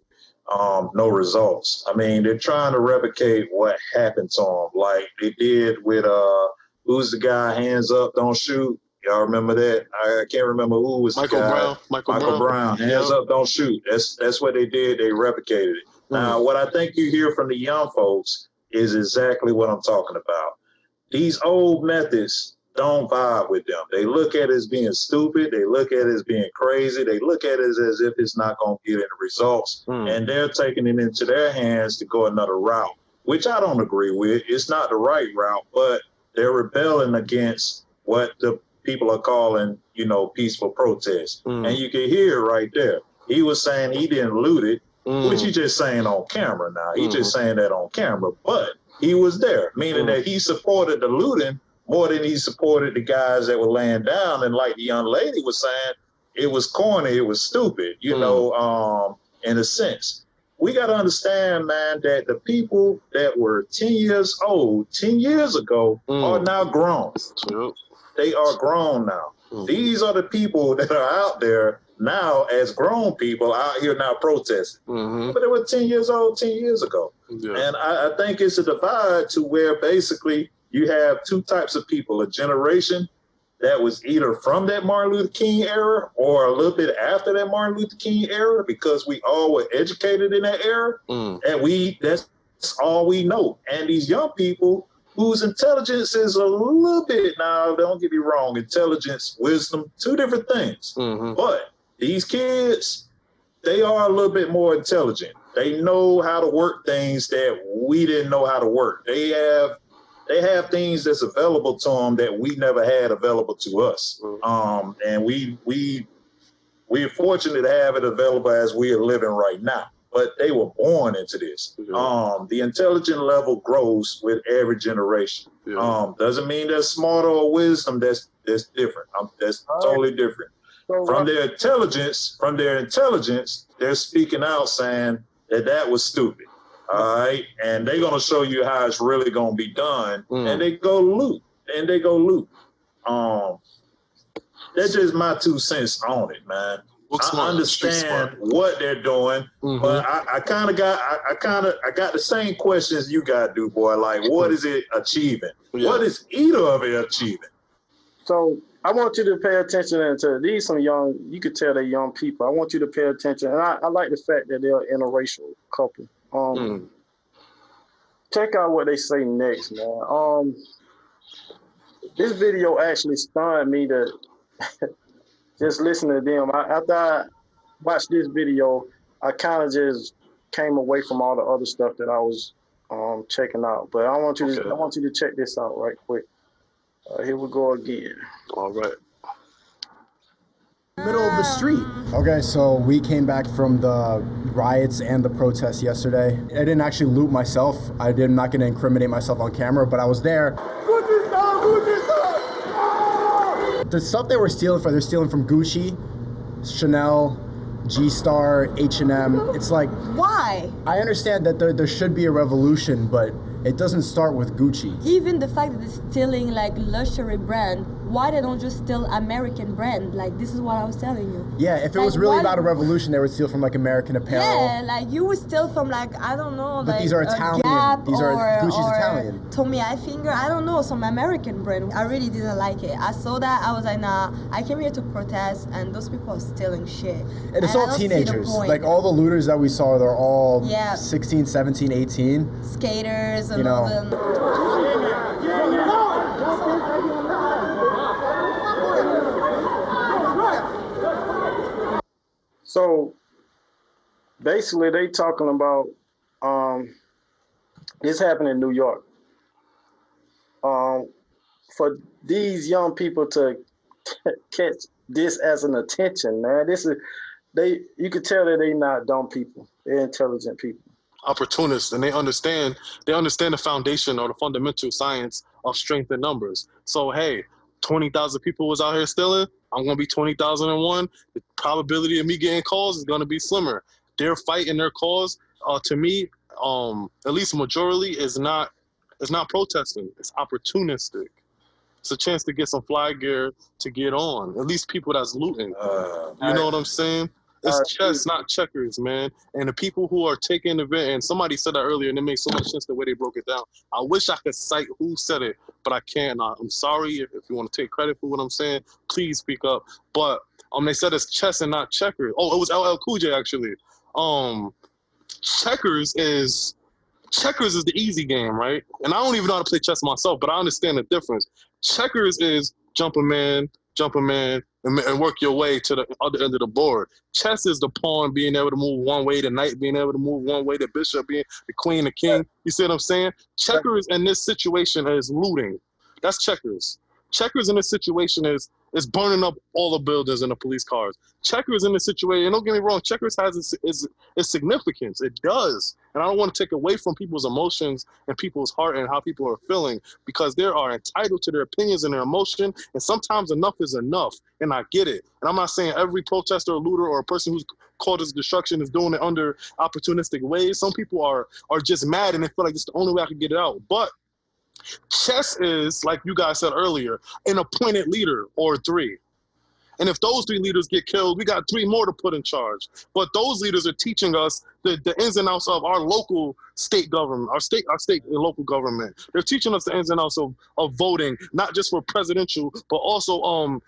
No results. I mean, they're trying to replicate what happened to them, like they did with who's the guy, hands up, don't shoot. Y'all remember that? I can't remember who was Michael the guy. Brown. Michael Brown. Hands up, don't shoot. That's what they did. They replicated it. Now, what I think you hear from the young folks is exactly what I'm talking about. These old methods don't vibe with them. They look at it as being stupid. They look at it as being crazy. They look at it as if it's not going to get any results. And they're taking it into their hands to go another route, which I don't agree with. It's not the right route, but they're rebelling against what the people are calling, peaceful protests. And you can hear right there. He was saying he didn't loot it, which he just saying on camera now. He just saying that on camera, but he was there, meaning that he supported the looting more than he supported the guys that were laying down. And like the young lady was saying, it was corny, it was stupid, in a sense. We got to understand, man, that the people that were 10 years old 10 years ago are now grown. They are grown now. These are the people that are out there now as grown people out here now protesting. But they were 10 years old 10 years ago. And I think it's a divide to where basically you have two types of people, a generation that was either from that Martin Luther King era or a little bit after that Martin Luther King era, because we all were educated in that era. And that's all we know. And these young people whose intelligence is a little bit, now don't get me wrong, intelligence, wisdom, two different things. But these kids, they are a little bit more intelligent. They know how to work things that we didn't know how to work. They have things that's available to them that we never had available to us. And we're fortunate to have it available as we are living right now. But they were born into this. The intelligence level grows with every generation. Doesn't mean they're smarter or wisdom. That's different. That's totally different. From their intelligence, they're speaking out saying that was stupid. All right, and they're gonna show you how it's really gonna be done, and they go loot. That's just my 2 cents on it, man. I understand what they're doing, but I got the same questions you got, do boy. Like, what is it achieving? What is either of it achieving? So I want you to pay attention to these some young. You could tell they're young people. I want you to pay attention, and I like the fact that they're an interracial couple. Check out what they say next, man. This video actually stunned me to just listen to them. After I watched this video, I kind of just came away from all the other stuff that I was checking out. But I want you to check this out right quick. Here we go again. All right. Middle of the street. Okay, so we came back from the riots and the protests yesterday. I didn't actually loot myself. I'm not going to incriminate myself on camera, but I was there. The stuff they were stealing they're stealing from Gucci, Chanel, G-Star, H&M. It's like, Why? I understand that there should be a revolution, but it doesn't start with Gucci. Even the fact that they're stealing like luxury brand, why they don't just steal American brand? Like, this is what I was telling you. Yeah, if it was really about a revolution, they would steal from like American Apparel. Yeah, like you would steal from like, I don't know, but like these are Italian. Gap Gucci's Italian. Tommy Hilfiger, I don't know, some American brand. I really didn't like it. I saw that, I was like, nah, I came here to protest, and those people are stealing shit. And it's all teenagers. Like all the looters that we saw, they're all 16, 17, 18. Skaters and all them. So basically, they talking about this happened in New York. For these young people to catch this as an attention, man, you could tell that they not dumb people. They're intelligent people. Opportunists, and they understand the foundation or the fundamental science of strength in numbers. So hey, 20,000 people was out here stealing, I'm gonna be 20,001. The probability of me getting calls is gonna be slimmer. Their fight and their cause, to me, at least majority, is not protesting. It's opportunistic. It's a chance to get some fly gear to get on. At least people that's looting. You know what I'm saying? It's chess, not checkers, man. And the people who are taking the event, and somebody said that earlier, and it makes so much sense the way they broke it down. I wish I could cite who said it, but I can't. I'm sorry if you want to take credit for what I'm saying. Please speak up. But they said it's chess and not checkers. Oh, it was LL Cool J actually. Checkers is the easy game, right? And I don't even know how to play chess myself, but I understand the difference. Checkers is jump a man, and work your way to the other end of the board. Chess is the pawn being able to move one way, the knight being able to move one way, the bishop being the queen, the king. You see what I'm saying? Checkers in this situation is looting. That's checkers. Checkers in this situation is burning up all the buildings and the police cars. Checkers in this situation, and don't get me wrong, checkers has its significance. It does. And I don't want to take away from people's emotions and people's heart and how people are feeling, because they are entitled to their opinions and their emotion. And sometimes enough is enough. And I get it. And I'm not saying every protester or looter or a person who's caused destruction is doing it under opportunistic ways. Some people are just mad and they feel like it's the only way I can get it out. But chess is, like you guys said earlier, an appointed leader or three. And if those three leaders get killed, we got three more to put in charge. But those leaders are teaching us the ins and outs of our local state government, our state and local government. They're teaching us the ins and outs of voting, not just for presidential, but also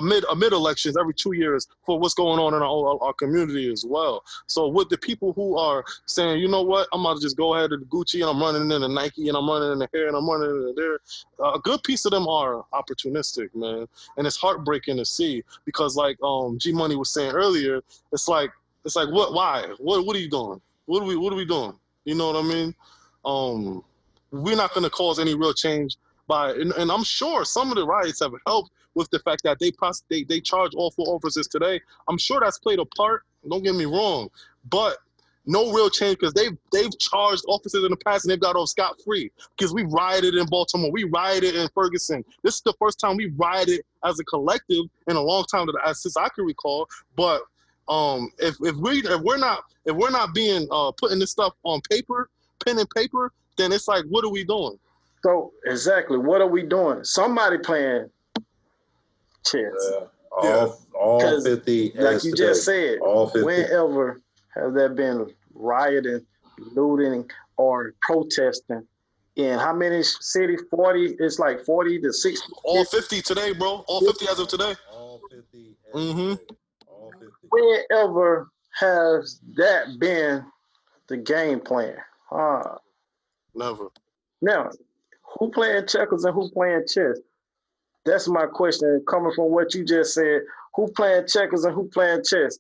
mid elections every 2 years for what's going on in our community as well. So with the people who are saying, you know what, I'm about to just go ahead to the Gucci and I'm running in the Nike and I'm running in the hair and I'm running in the there, a good piece of them are opportunistic, man. And it's heartbreaking to see, because like G Money was saying earlier, it's like what? Why? What are you doing? What are we doing? You know what I mean? We're not going to cause any real change by, and I'm sure some of the riots have helped with the fact that they charge all 4 officers today. I'm sure that's played a part. Don't get me wrong, but no real change, because they've charged officers in the past and they've got off scot-free. Because we rioted in Baltimore, we rioted in Ferguson. This is the first time we rioted as a collective in a long time since I can recall. But if we're not being putting this stuff on paper, pen and paper, then it's like, what are we doing? So exactly, what are we doing? Somebody playing chess. All 50, like you just said, all 50. Whenever has there been rioting, looting, or protesting in how many cities? 40? It's like 40 to 60. All 50 today, bro. All 50 as of today. All 50. Mm-hmm. All 50. Whenever has that been the game plan? Never. Now, who playing checkers and who playing chess? That's my question. Coming from what you just said, who playing checkers and who playing chess?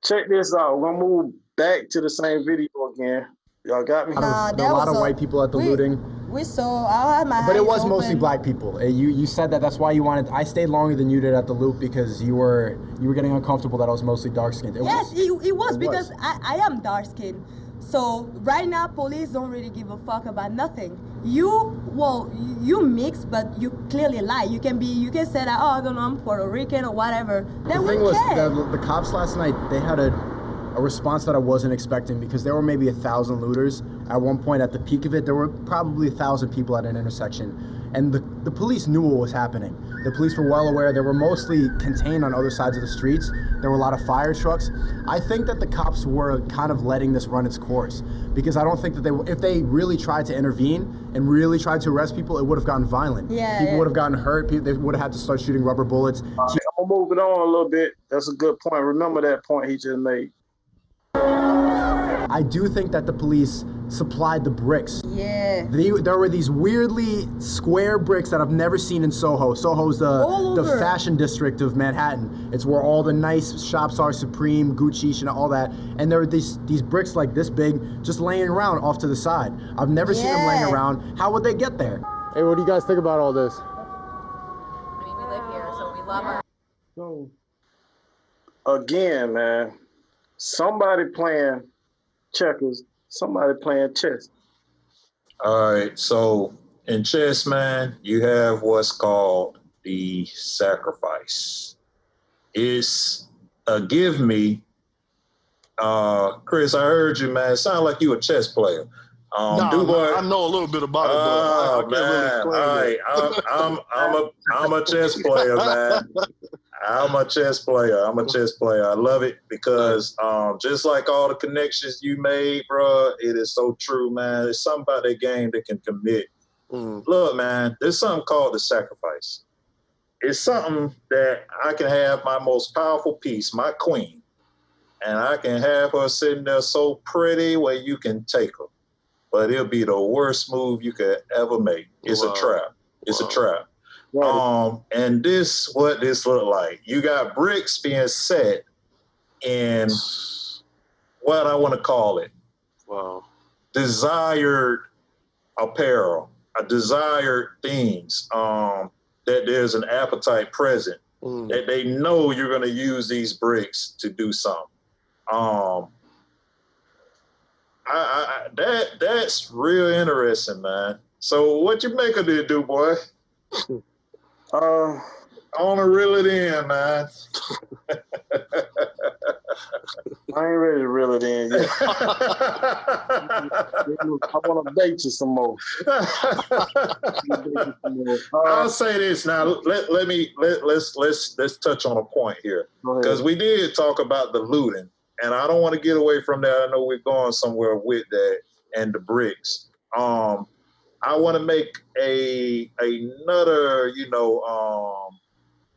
Check this out. We're gonna move back to the same video again. Y'all got me? There were a lot of white people at the looting. We saw, I had my But it eyes was open. mostly black people. You said that's why you wanted. I stayed longer than you did at the loop because you were getting uncomfortable that I was mostly dark skinned. Yes, it was because I am dark skinned. So right now, police don't really give a fuck about nothing. You mix, but you clearly lie. You can say that, oh, I don't know, I'm Puerto Rican or whatever. Then the thing was, the cops last night, they had a response that I wasn't expecting, because there were maybe 1,000 looters. At one point, at the peak of it, there were probably 1,000 people at an intersection. And the police knew what was happening. The police were well aware. They were mostly contained on other sides of the streets. There were a lot of fire trucks. I think that the cops were kind of letting this run its course, because I don't think that if they really tried to intervene and really tried to arrest people, it would have gotten violent. People would have gotten hurt. They would have had to start shooting rubber bullets. I'm gonna move it on a little bit. That's a good point. Remember that point he just made. I do think that the police supplied the bricks. Yeah. There were these weirdly square bricks that I've never seen in Soho. Soho's the fashion district of Manhattan. It's where all the nice shops are, Supreme, Gucci, and all that. And there were these bricks like this big just laying around off to the side. I've never seen them laying around. How would they get there? Hey, what do you guys think about all this? I mean, we live here, so we love our... So, again, man, somebody playing checkers, somebody playing chess. All right, so in chess, man, you have what's called the sacrifice. It's a give me. Kris, I heard you, man. It sounded like you a chess player. Man, I know a little bit about it, but I can't really explain I'm a chess player, man. I'm a chess player. I love it because just like all the connections you made, bro, it is so true, man. There's something about that game that can commit. Look, man, there's something called the sacrifice. It's something that I can have my most powerful piece, my queen, and I can have her sitting there so pretty where you can take her. But it'll be the worst move you could ever make. It's a trap. It's a trap. And this, what this look like. You got bricks being set in what I want to call it. Desired apparel, desired things. That there's an appetite present. That they know you're going to use these bricks to do something. That's real interesting, man. So what you make of it, do boy? I want to reel it in, man. I ain't ready to reel it in yet. I want to bait you some more. I'll say this now. Let's touch on a point here because we did talk about the looting, and I don't want to get away from that. I know we're going somewhere with that and the bricks. I want to make another,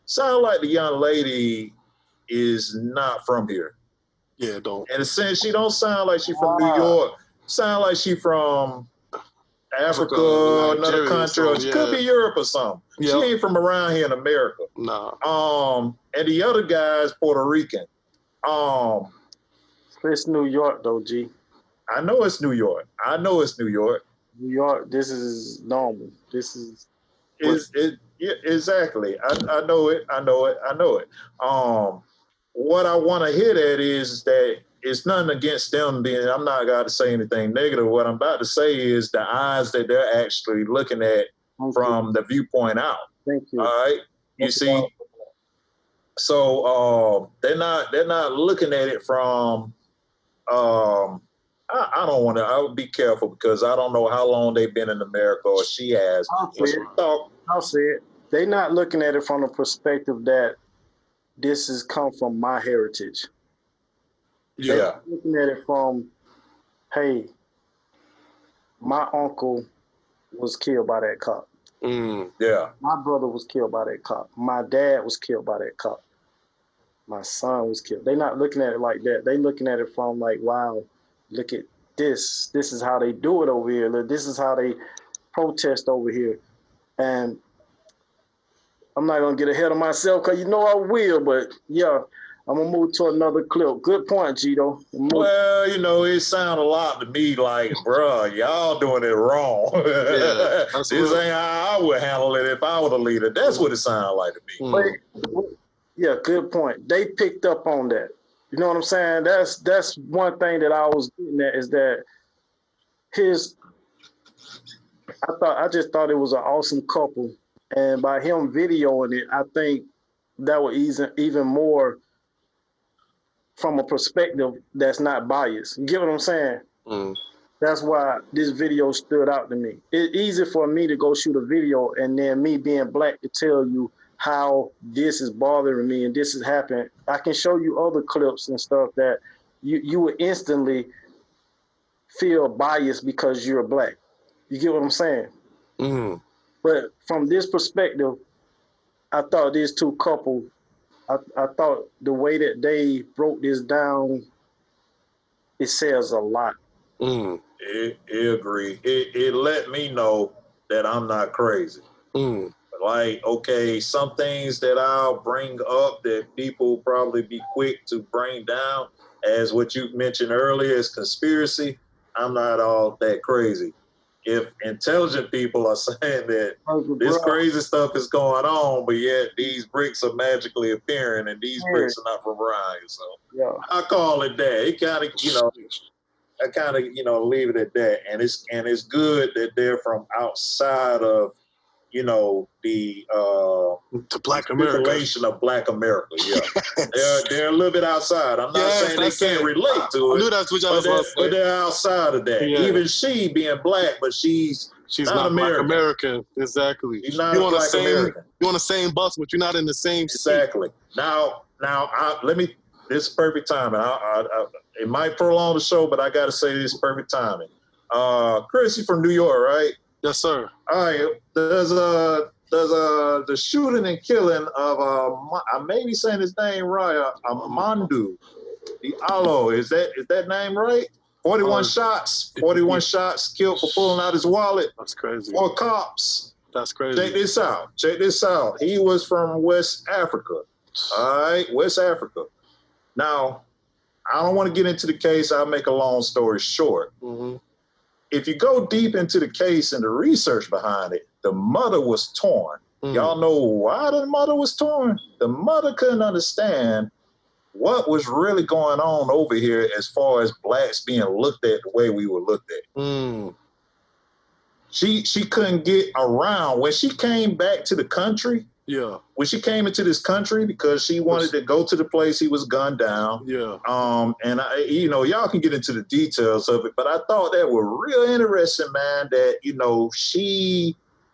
sound like the young lady is not from here. Yeah, don't. In a sense, she don't sound like she from New York. Sound like she from Africa or another country. Or she could be Europe or something. Yep. She ain't from around here in America. Nah. And the other guy is Puerto Rican. It's New York though, G. I know it's New York. New York, this is normal. This is yeah, exactly. I know it. What I want to hit at is that it's nothing against them being, I'm not going to say anything negative. What I'm about to say is the eyes that they're actually looking at from the viewpoint out. Thank you. All right. You see? So they're not looking at it from I don't want to. I would be careful because I don't know how long they've been in America or she has. I'll say it. They're not looking at it from the perspective that this has come from my heritage. Yeah. They're looking at it from, hey, my uncle was killed by that cop. Yeah. My brother was killed by that cop. My dad was killed by that cop. My son was killed. They're not looking at it like that. They're looking at it from like, wow, look at this. This is how they do it over here. This is how they protest over here. And I'm not going to get ahead of myself because you know I will, but yeah, I'm going to move to another clip. Good point, Gito. Well, it sounds a lot to me like, bruh, y'all doing it wrong. Yeah, this ain't how I would handle it if I were the leader. That's what it sounds like to me. But, yeah, good point. They picked up on that. You know what I'm saying? That's one thing that I was getting at is that I just thought it was an awesome couple. And by him videoing it, I think that was even more from a perspective that's not biased. You get what I'm saying? That's why this video stood out to me. It's easy for me to go shoot a video and then me being black to tell you how this is bothering me and this is happening. I can show you other clips and stuff that you would instantly feel biased because you're black. You get what I'm saying? But from this perspective, I thought these two couples, I thought the way that they broke this down, it says a lot. It agree. It let me know that I'm not crazy. Like, okay, some things that I'll bring up that people probably be quick to bring down as what you mentioned earlier is conspiracy. I'm not all that crazy. If intelligent people are saying that this crazy stuff is going on, but yet these bricks are magically appearing and these bricks are not from Ryan. So I call it that. It kind of, leave it at that. And it's good that they're from outside of you know, the to Black America, population of Black America. Yeah, they're a little bit outside. I'm not saying they can't relate to I it. knew that's what y'all was about to say. But they're outside of that. Yeah. Even she being Black, but she's not American. Black American. Exactly. She's not you on Black American. You on the same bus, but you're not in the same seat. Exactly. Now, this is perfect timing. It might prolong the show, but I got to say this is perfect timing. Kris, you from New York, right? Yes, sir. All right. There's the shooting and killing of I may be saying his name right. Amandu Diallo. Is that name right? 41 shots. 41 shots killed for pulling out his wallet. That's crazy. 4 cops. That's crazy. Check this out. He was from West Africa. All right, West Africa. Now, I don't want to get into the case. I'll make a long story short. Mm-hmm. If you go deep into the case and the research behind it, the mother was torn. Mm. Y'all know why the mother was torn? The mother couldn't understand what was really going on over here as far as Blacks being looked at the way we were looked at. Mm. She couldn't get around. When she came back to the country, when she came into this country because she wanted to go to the place he was gunned down. Yeah. And y'all can get into the details of it, but I thought that was real interesting, man, that,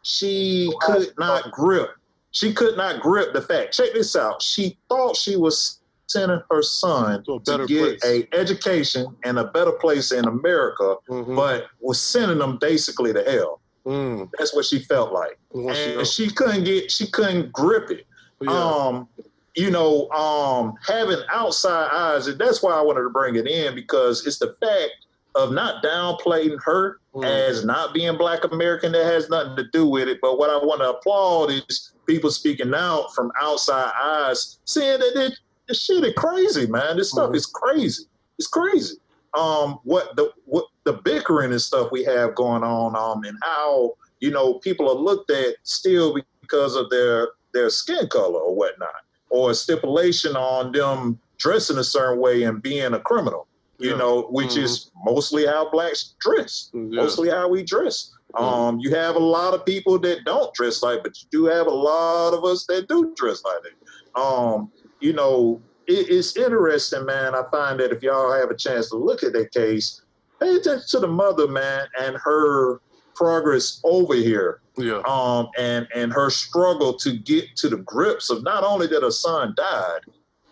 she could not grip. She could not grip the fact. Check this out. She thought she was sending her son to get an education and a better place in America, but was sending them basically to hell. Mm. That's what she felt like, and she couldn't grip it. Yeah. Having outside eyes, and that's why I wanted to bring it in, because it's the fact of not downplaying her as not being Black American. That has nothing to do with it. But what I want to applaud is people speaking out from outside eyes, saying that this shit is crazy, man. This stuff is crazy. It's crazy. What the bickering and stuff we have going on, and how, people are looked at still because of their skin color or whatnot, or a stipulation on them dressing a certain way and being a criminal, which is mostly how Blacks dress, mostly how we dress. You have a lot of people that don't dress like, but you do have a lot of us that do dress like that. It's interesting, man. I find that if y'all have a chance to look at that case, pay attention to the mother, man, and her progress over here. Yeah. And her struggle to get to the grips of not only that her son died,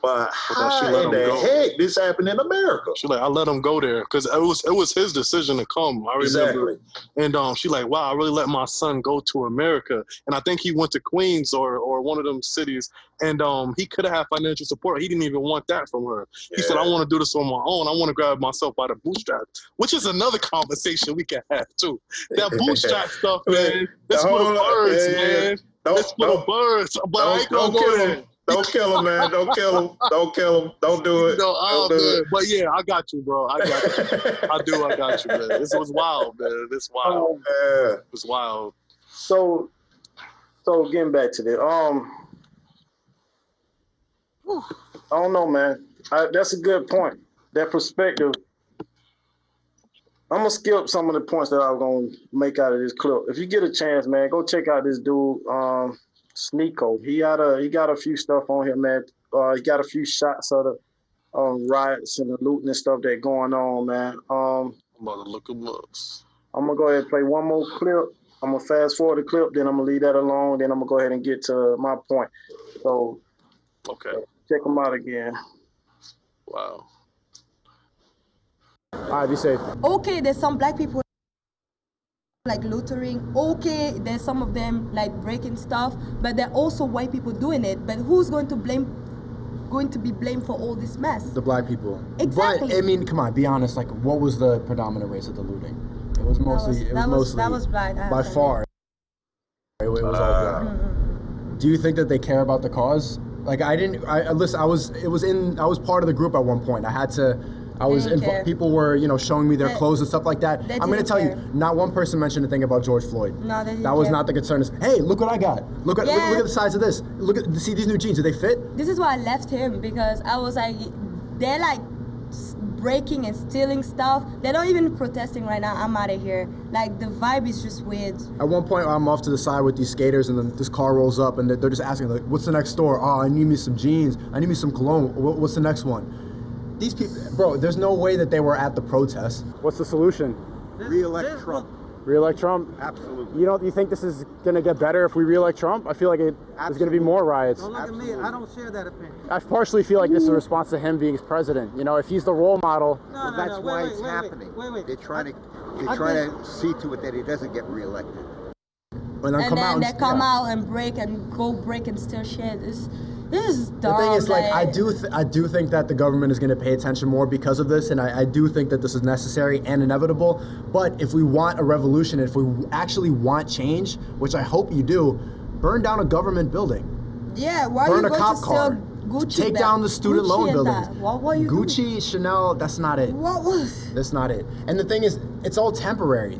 but how in the heck this happened in America? She I let him go there because it was his decision to come. I remember. Exactly. And she wow, I really let my son go to America. And I think he went to Queens or one of them cities, and he could have had financial support. He didn't even want that from her. Yeah. He said, I want to do this on my own. I want to grab myself by the bootstraps, which is another conversation we can have too. That bootstrap stuff, man. That's for the birds, man. That's for the birds. But I ain't gonna go there. Don't kill him, man. Don't kill him. Don't kill him. Don't do it. Don't do it. But yeah, I got you, bro. I got you. I got you, man. This was wild, man. This wild. It was wild. So getting back to that, I don't know, man. That's a good point. That perspective. I'm gonna skip some of the points that I was gonna make out of this clip. If you get a chance, man, go check out this dude. Sneeko. He got a few stuff on here, man. He got a few shots of the riots and the looting and stuff that going on, man. I'm about to look him up. I'm gonna go ahead and play one more clip. I'm gonna fast forward the clip, then I'm gonna leave that alone. Then I'm gonna go ahead and get to my point. So, check him out again. Wow. All right, be safe. Okay, there's some Black people like loitering. Okay, there's some of them like breaking stuff, but there are also white people doing it. But who's going to be blamed for all this mess? The Black people. Exactly. But I mean, come on, be honest. Like, what was the predominant race of the looting? It was mostly. That was Black. By far. It was all Black. Mm-hmm. Do you think that they care about the cause? Like, listen. I was part of the group at one point. People were, showing me their clothes and stuff like that. I'm going to tell you, not one person mentioned a thing about George Floyd. No, that was not the concern. Hey, look what I got. Look at the size of this. See these new jeans. Do they fit? This is why I left him, because I was like, they're like breaking and stealing stuff. They're not even protesting right now. I'm out of here. Like, the vibe is just weird. At one point, I'm off to the side with these skaters, and then this car rolls up, and they're just asking, like, what's the next store? Oh, I need me some jeans. I need me some cologne. What's the next one? These people, bro, there's no way that they were at the protest. What's the solution? Re-elect Trump. Re-elect Trump? Absolutely. You think this is going to get better if we re-elect Trump? I feel like there's going to be more riots. Don't look at me. I don't share that opinion. I partially feel like this is a response to him being president. You know, if he's the role model. That's why it's happening. They're trying to see to it that he doesn't get reelected. And then they come out and break and steal shit. This is dumb. The thing is, like, I do think that the government is going to pay attention more because of this, and I do think that this is necessary and inevitable. But if we want a revolution, if we actually want change, which I hope you do, burn down a government building. Yeah, why burn are you a cop going to car. Gucci Take down the student loan buildings. What were you Gucci, doing? Chanel, that's not it. What was? That's not it. And the thing is, it's all temporary.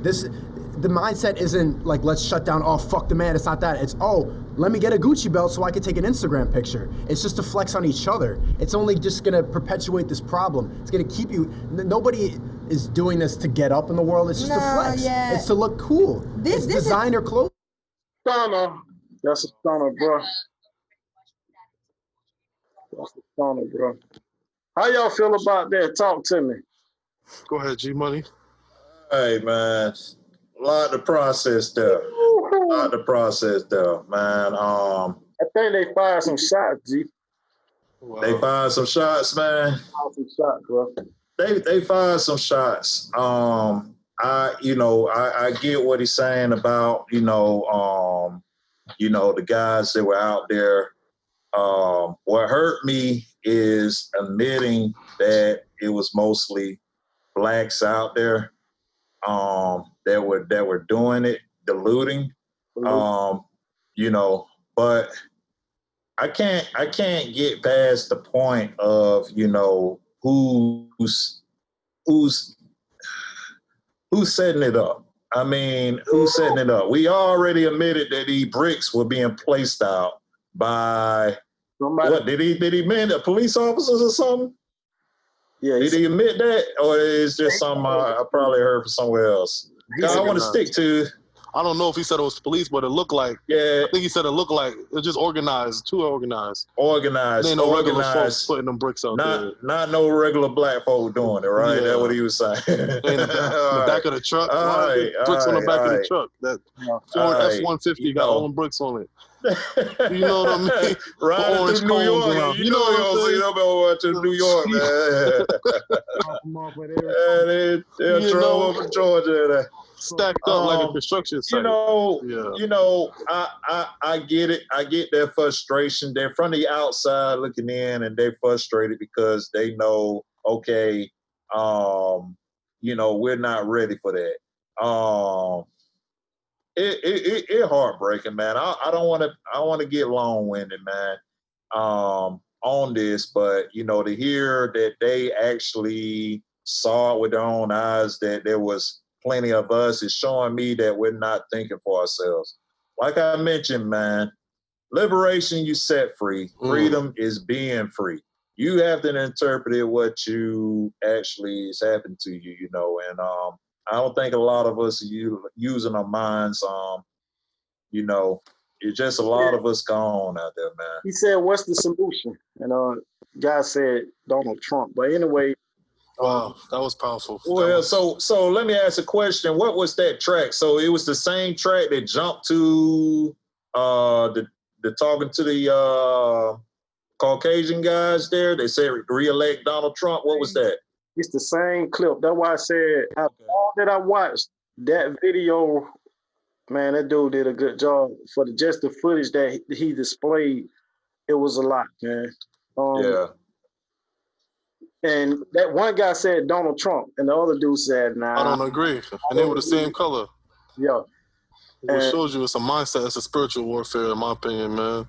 The mindset isn't like, let's shut down, oh, fuck the man. It's not that. It's, oh, let me get a Gucci belt so I can take an Instagram picture. It's just to flex on each other. It's only just going to perpetuate this problem. It's going to keep you, nobody is doing this to get up in the world. It's just to flex. Yeah. It's to look cool. It's designer clothes. Stunner. That's a stunner, bro. That's a stunner, bro. How y'all feel about that? Talk to me. Go ahead, G Money. Hey, man. A lot to process there. Man. I think they fired some shots, G. Wow. They fired some shots, man. Some shots, bro. They fired some shots. I get what he's saying about, the guys that were out there. What hurt me is admitting that it was mostly blacks out there that were doing it, the looting. But I can't get past the point of, who's setting it up. I mean, who's setting it up? We already admitted that these bricks were being placed out by somebody. What did he mean the police officers or something? Yeah. Did he admit that, or is just something I probably heard from somewhere else? I want to stick to. I don't know if he said it was police, but it looked like. Yeah. I think he said it looked like it was just organized, too organized. Organized. Ain't no regular folks putting them bricks out there. Not no regular black folk doing it, right? That's what he was saying. In the back of the truck. Bricks on the back of the truck. That Ford F-150 got all them bricks on it. You know what I mean? Riding through New York. You know what I'm saying? To New York, man. They're drove up in Georgia. Stacked up like a construction site. I get it. I get their frustration. They're from the outside looking in, and they're frustrated because they know, okay, we're not ready for that. It heartbreaking, man. I don't want to get long-winded, man, on this, but to hear that they actually saw it with their own eyes, that there was plenty of us, is showing me that we're not thinking for ourselves. Like I mentioned, man, liberation, you set free. Freedom is being free. You have to interpret what you actually is happening to you, and I don't think a lot of us are using our minds. It's just a lot of us gone out there, man. He said, "What's the solution?" And guy said Donald Trump. But anyway, wow, that was powerful. Well, so let me ask a question. What was that track? So it was the same track that jumped to the talking to the Caucasian guys there. They said re-elect Donald Trump. What was that? It's the same clip. That's why I said all that I watched that video. Man, that dude did a good job for just the footage that he displayed. It was a lot, man. Yeah. And that one guy said Donald Trump, and the other dude said, "Nah." I don't agree. And they were the same color. Yeah. It shows you it's a mindset. It's a spiritual warfare, in my opinion, man.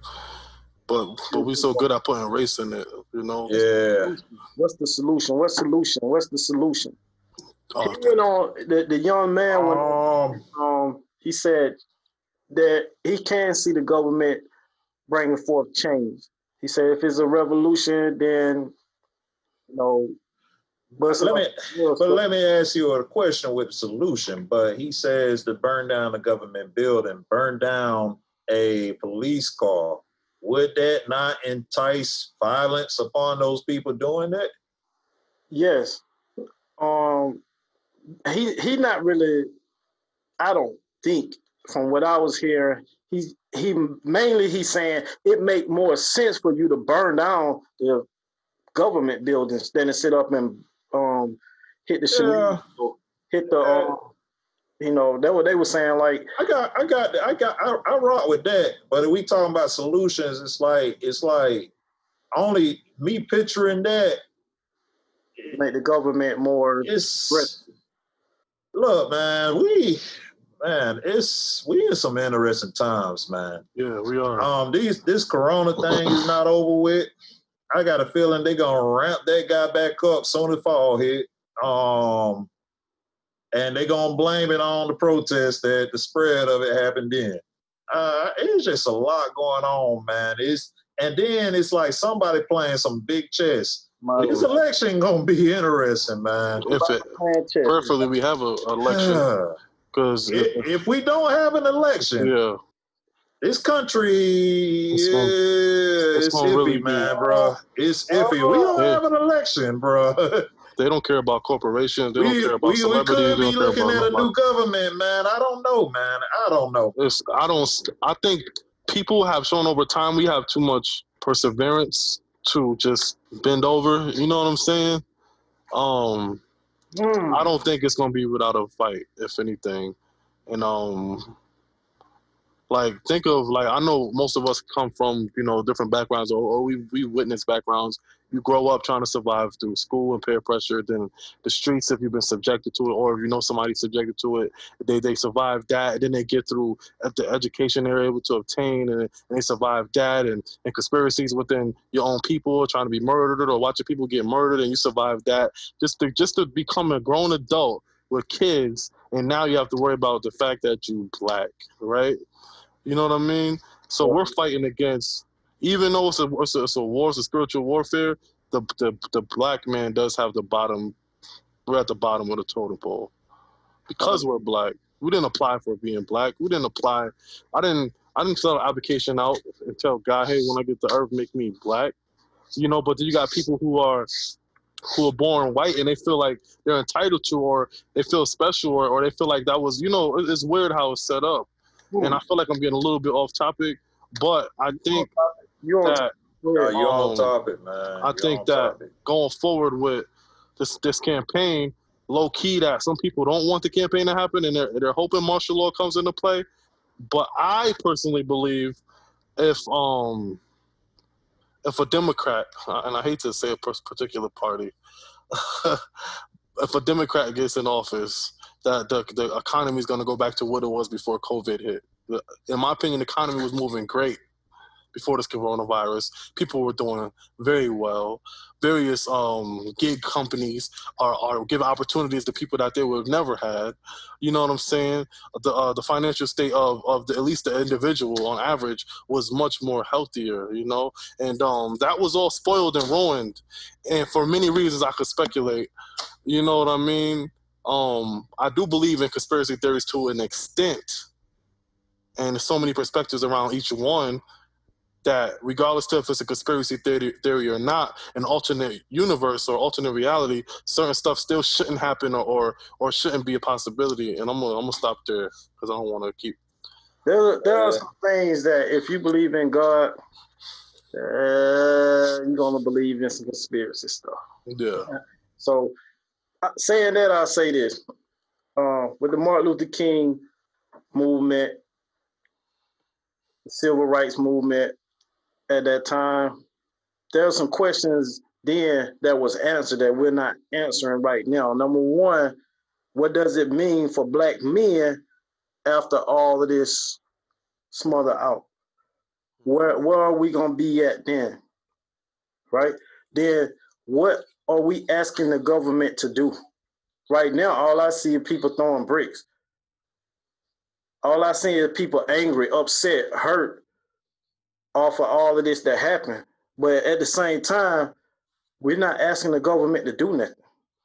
But we so good at putting race in it, Yeah. What's the solution? What's the solution? The young man he said that he can see the government bringing forth change. He said if it's a revolution, then But let me ask you a question with a solution. But he says to burn down the government building, burn down a police car. Would that not entice violence upon those people doing that? Yes. He not really. I don't think, from what I was hearing, he's saying it make more sense for you to burn down the government buildings than to sit up and hit the Yeah. hit the that's what they were saying. Like I rock with that. But if we talking about solutions, it's like only me picturing that. Make the government more. Look, man, we in some interesting times, man. Yeah, we are. This Corona thing is not over with. I got a feeling they're gonna ramp that guy back up soon as fall hit. And they're gonna blame it on the protest that the spread of it happened then. It's just a lot going on, man. And then it's like somebody playing some big chess. This election gonna be interesting, man. Prayerfully, we have an election. Because if we don't have an election, this country it's iffy, really man, bro. It's iffy. We don't have an election, bro. They don't care about corporations. They don't care about celebrities. We could be looking at a new government, man. I don't know, man. I don't know. I think people have shown over time we have too much perseverance to just bend over. You know what I'm saying? I don't think it's gonna be without a fight, if anything. And like think of I know most of us come from different backgrounds or we witness backgrounds. You grow up trying to survive through school and peer pressure, then the streets if you've been subjected to it, or if you know somebody subjected to it, they survive that, and then they get through the education they're able to obtain, and they survive that, and conspiracies within your own people trying to be murdered or watching people get murdered, and you survive that just to become a grown adult with kids, and now you have to worry about the fact that you black, right? You know what I mean? So we're fighting against, even though it's a war, it's a spiritual warfare, the black man does have the bottom. We're at the bottom of the totem pole because we're black. We didn't apply for being black. We didn't apply. I didn't fill an application out and tell God, hey, when I get to earth, make me black. But then you got people who are born white and they feel like they're entitled to, or they feel special, or they feel like that was, it's weird how it's set up. And I feel like I'm getting a little bit off topic, but I think you're on topic, man. I think that going forward with this campaign, low key, that some people don't want the campaign to happen, and they're hoping martial law comes into play. But I personally believe if a Democrat, and I hate to say a particular party, if a Democrat gets in office, that the economy is going to go back to what it was before COVID hit. In my opinion, the economy was moving great before this coronavirus. People were doing very well. Various gig companies are giving opportunities to people that they would have never had. You know what I'm saying? The financial state of at least the individual on average was much more healthier, and that was all spoiled and ruined. And for many reasons I could speculate. You know what I mean? I do believe in conspiracy theories to an extent, and there's so many perspectives around each one that regardless of if it's a conspiracy theory or not, an alternate universe or alternate reality, certain stuff still shouldn't happen or shouldn't be a possibility. And I'm gonna stop there because I don't want to keep. There are some things that if you believe in God, you're gonna believe in some conspiracy stuff. Yeah. So saying that, I'll say this: with the Martin Luther King movement, the civil rights movement at that time, there are some questions then that was answered that we're not answering right now. Number one, what does it mean for black men after all of this smother out? Where are we gonna be at then? Right? Then what are we asking the government to do? Right now, all I see is people throwing bricks. All I see is people angry, upset, hurt off of all of this that happened. But at the same time, we're not asking the government to do nothing.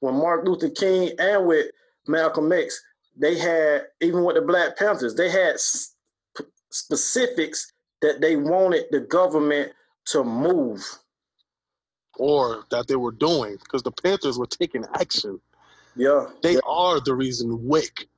when Martin Luther King and with Malcolm X, they had, even with the Black Panthers, they had specifics that they wanted the government to move. Or that they were doing, because the Panthers were taking action. Yeah. They are the reason WIC,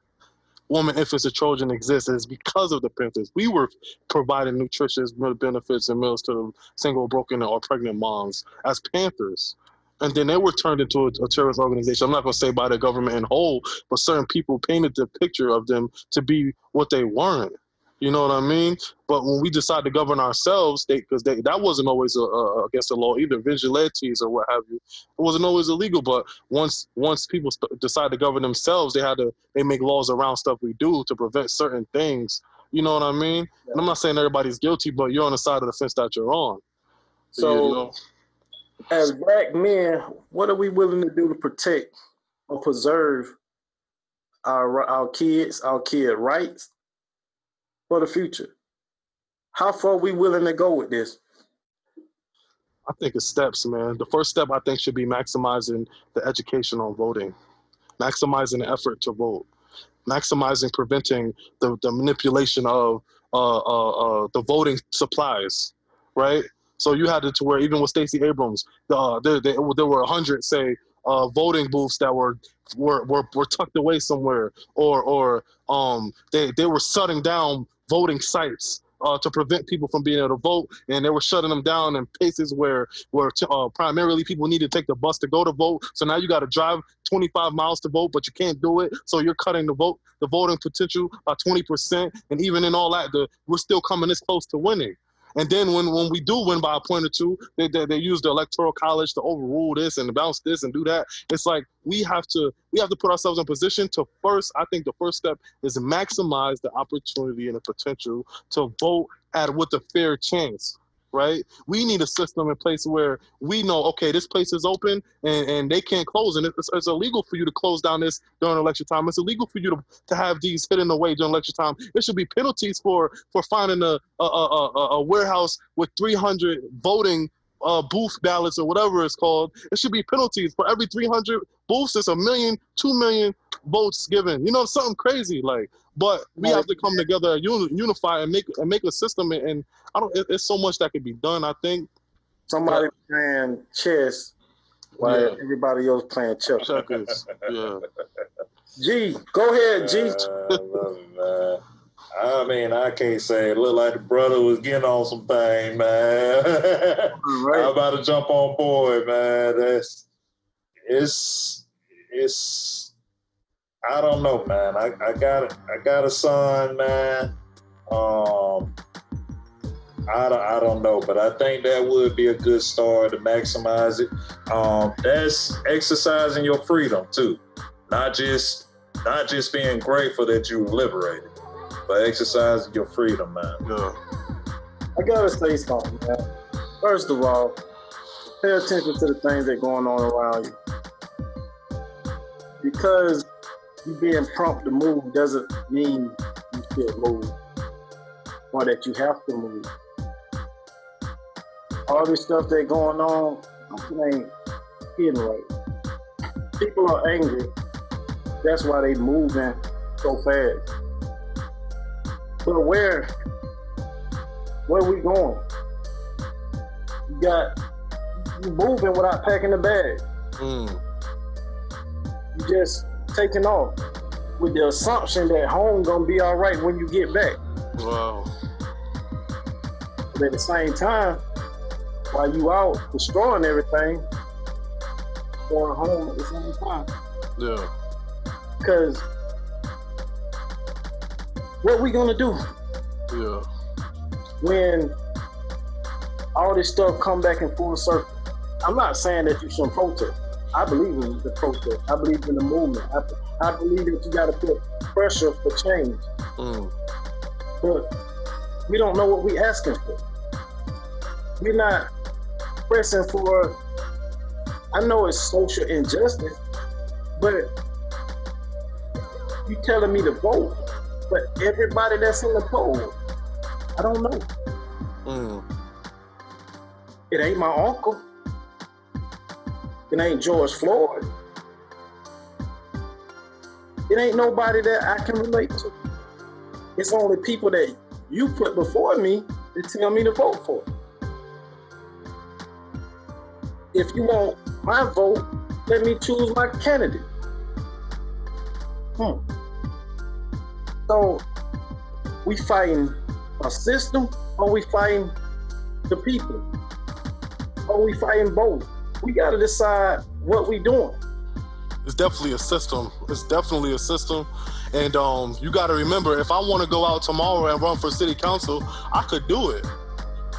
Woman, Infants, and Children exists. It's because of the Panthers. We were providing nutritious benefits and meals to the single, broken, or pregnant moms as Panthers. And then they were turned into a terrorist organization. I'm not going to say by the government in whole, but certain people painted the picture of them to be what they weren't. You know what I mean? But when we decide to govern ourselves, because that wasn't always against the law, either vigilantes or what have you. It wasn't always illegal. But once people decide to govern themselves, they make laws around stuff we do to prevent certain things. You know what I mean? Yeah. And I'm not saying everybody's guilty, but you're on the side of the fence that you're on. So, you know? As Black men, what are we willing to do to protect or preserve our kids, our kid rights for the future? How far are we willing to go with this? I think it's steps, man. The first step, I think, should be maximizing the education on voting, maximizing the effort to vote, maximizing preventing the manipulation of the voting supplies, right? So you had it to where even with Stacey Abrams, there were 100, say, voting booths that were tucked away somewhere, or they were shutting down voting sites to prevent people from being able to vote, and they were shutting them down in places where primarily people need to take the bus to go to vote. So now you got to drive 25 miles to vote, but you can't do it. So you're cutting the voting potential by 20%, and even in all that, we're still coming this close to winning. And then when we do win by a point or two, they use the Electoral College to overrule this and bounce this and do that. It's like we have to put ourselves in position to first. I think the first step is maximize the opportunity and the potential to vote with a fair chance. Right? We need a system in place where we know, okay, this place is open and they can't close. And it's illegal for you to close down this during election time. It's illegal for you to have these hidden away during election time. There should be penalties for finding a warehouse with 300 voting booth ballots or whatever it's called. It should be penalties for every 300 booths. It's 1 million, 2 million votes given. You know, something crazy like. But we have to come together, unify, and make a system. And it's so much that can be done. I think somebody playing chess while everybody else playing checkers. Yeah. G, go ahead, G. I love it, man. I mean, I can't say it looked like the brother was getting on some thing, man. Right. I'm about to jump on board, man. It's I don't know, man. I got a son, man. I don't know, but I think that would be a good start to maximize it. That's exercising your freedom too, not just being grateful that you were liberated, but exercising your freedom, man. Yeah. I gotta say something, man. First of all, pay attention to the things that are going on around you, because you being prompted to move doesn't mean you should move or that you have to move. All this stuff that's going on, it ain't hidden right. People are angry. That's why they moving so fast. But where are we going? You moving without packing a bag. You just taking off with the assumption that home gonna be all right when you get back. Wow. But at the same time, while you out destroying everything, going home at the same time. Yeah. Because what we gonna do? Yeah. When all this stuff come back in full circle. I'm not saying that you shouldn't protest. I believe in the protest. I believe in the movement. I believe that you got to put pressure for change. But we don't know what we're asking for. We're not pressing for, I know it's social injustice, but you telling me to vote, but everybody that's in the poll, I don't know. It ain't my uncle. It ain't George Floyd. It ain't nobody that I can relate to. It's only people that you put before me to tell me to vote for. If you want my vote, let me choose my candidate. So, we fighting a system, or we fighting the people? Or we fighting both? We gotta decide what we doing. It's definitely a system. It's definitely a system. And you gotta remember, if I wanna go out tomorrow and run for city council, I could do it.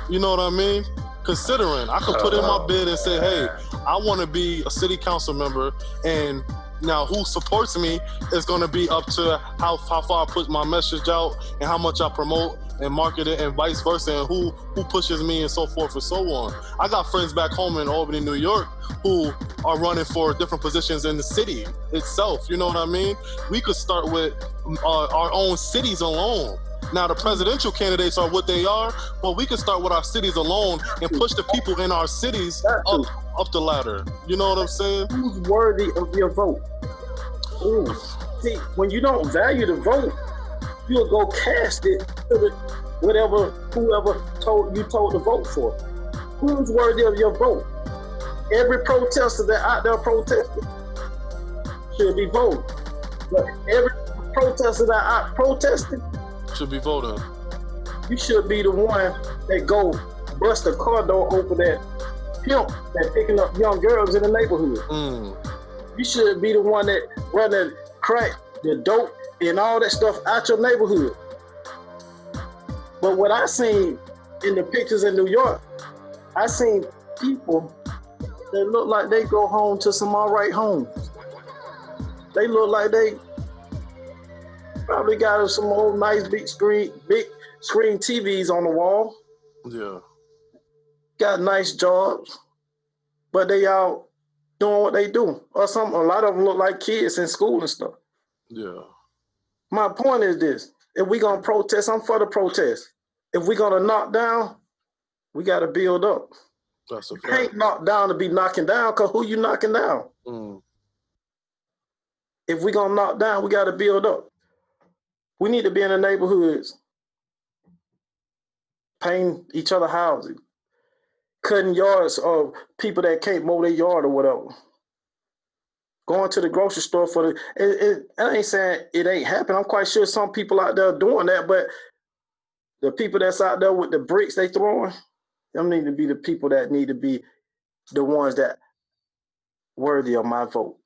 You know what I mean? Considering I could put in my bid and say, hey, I wanna be a city council member, and now who supports me is gonna be up to how far I put my message out and how much I promote and market it and vice versa, and who pushes me and so forth and so on. I got friends back home in Albany, New York, who are running for different positions in the city itself. You know what I mean? We could start with our own cities alone. Now the presidential candidates are what they are, but we can start with our cities alone and push the people in our cities up the ladder. You know what I'm saying? Who's worthy of your vote? Ooh. See, when you don't value the vote, you'll go cast it to whoever told to vote for. Who's worthy of your vote? Every protester that out there protesting should be voting. But every protester that out protesting should be voting. You should be the one that go bust a car door open that pimp that picking up young girls in the neighborhood. You should be the one that run the crack, the dope, and all that stuff out your neighborhood. But what I seen in the pictures in New York, I seen people that look like they go home to some all right homes. They look like they probably got some old nice big screen TVs on the wall. Yeah. Got nice jobs, but they out doing what they do. Or a lot of them look like kids in school and stuff. Yeah. My point is this: if we gonna protest, I'm for the protest. If we gonna knock down, we gotta build up. That's a fact. You can't knock down to be knocking down, because who you knocking down? If we gonna knock down, we gotta build up. We need to be in the neighborhoods, painting each other houses, cutting yards of people that can't mow their yard or whatever. Going to the grocery store for I ain't saying it ain't happening. I'm quite sure some people out there doing that, but the people that's out there with the bricks they throwing, them need to be the people that need to be the ones that worthy of my vote.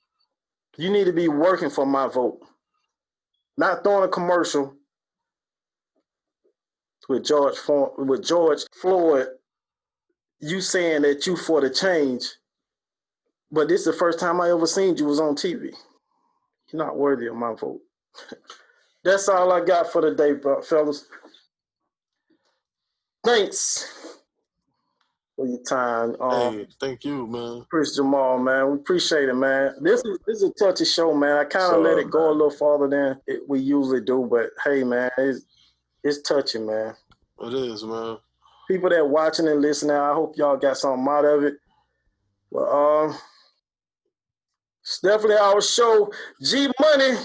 You need to be working for my vote. Not throwing a commercial with George Floyd, you saying that you for the change, but this is the first time I ever seen you was on TV. You're not worthy of my vote. That's all I got for the day, fellas. Thanks for your time. Hey, thank you, man. Kris Jamal, man. We appreciate it, man. This is a touchy show, man. I kind of let it go a little farther than we usually do, but hey, man, it's touchy, man. It is, man. People that watching and listening, I hope y'all got something out of it. Well, it's definitely our show. G Money.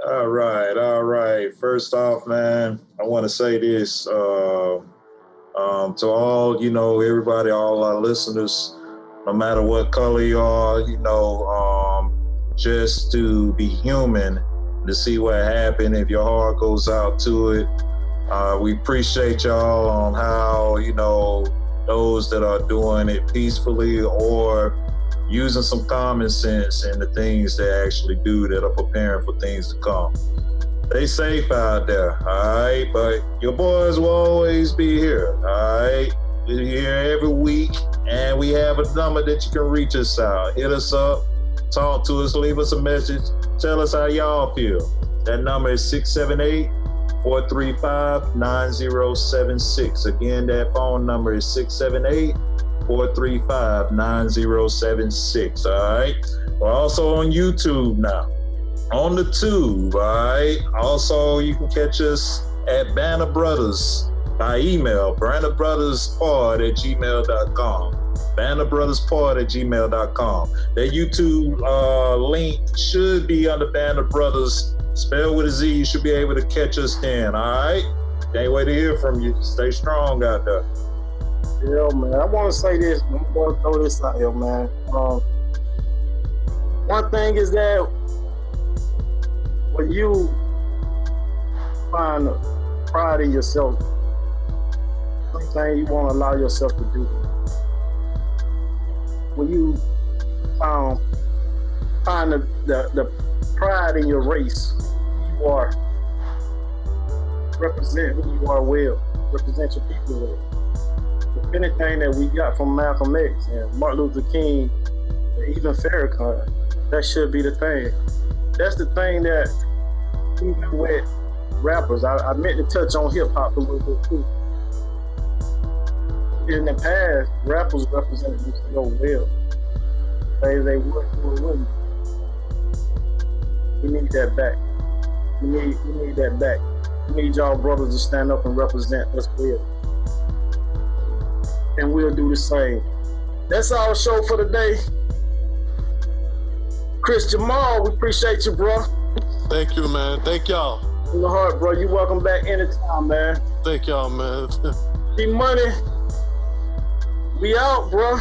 All right. First off, man, I want to say this to all, everybody, all our listeners, no matter what color you are, just to be human, to see what happened. If your heart goes out to it, we appreciate y'all on how, those that are doing it peacefully or using some common sense in the things they actually do that are preparing for things to come. Stay safe out there, all right? But your boys will always be here, all right? We're here every week, and we have a number that you can reach us out. Hit us up, talk to us, leave us a message, tell us how y'all feel. That number is 678-435-9076. Again, that phone number is 678-435-9076, all right? We're also on YouTube now. On the tube, all right? Also, you can catch us at Banner Brothers by email, bannerbrodherspod@gmail.com. bandofbrotherspod@gmail.com. That YouTube link should be under Band of Brothers, spelled with a Z. You should be able to catch us then, all right? Can't wait to hear from you. Stay strong out there. Yeah, man. I want to say this. I'm going to throw this out here, man. One thing is that when you find pride in yourself, something you want to allow yourself to do. When you find the pride in your race, you are represent who you are well, represent your people well. If anything that we got from Malcolm X and Martin Luther King, and even Farrakhan, that should be the thing. That's the thing that even with rappers, I meant to touch on hip-hop a little bit too. In the past, rappers represented this so well. They were women. We need that back. We need that back. We need y'all brothers to stand up and represent us well. And we'll do the same. That's our show for today. Kris Jamal, we appreciate you, bro. Thank you, man. Thank y'all. In the heart, bro. You welcome back anytime, man. Thank y'all, man. D-Money, we out, bro.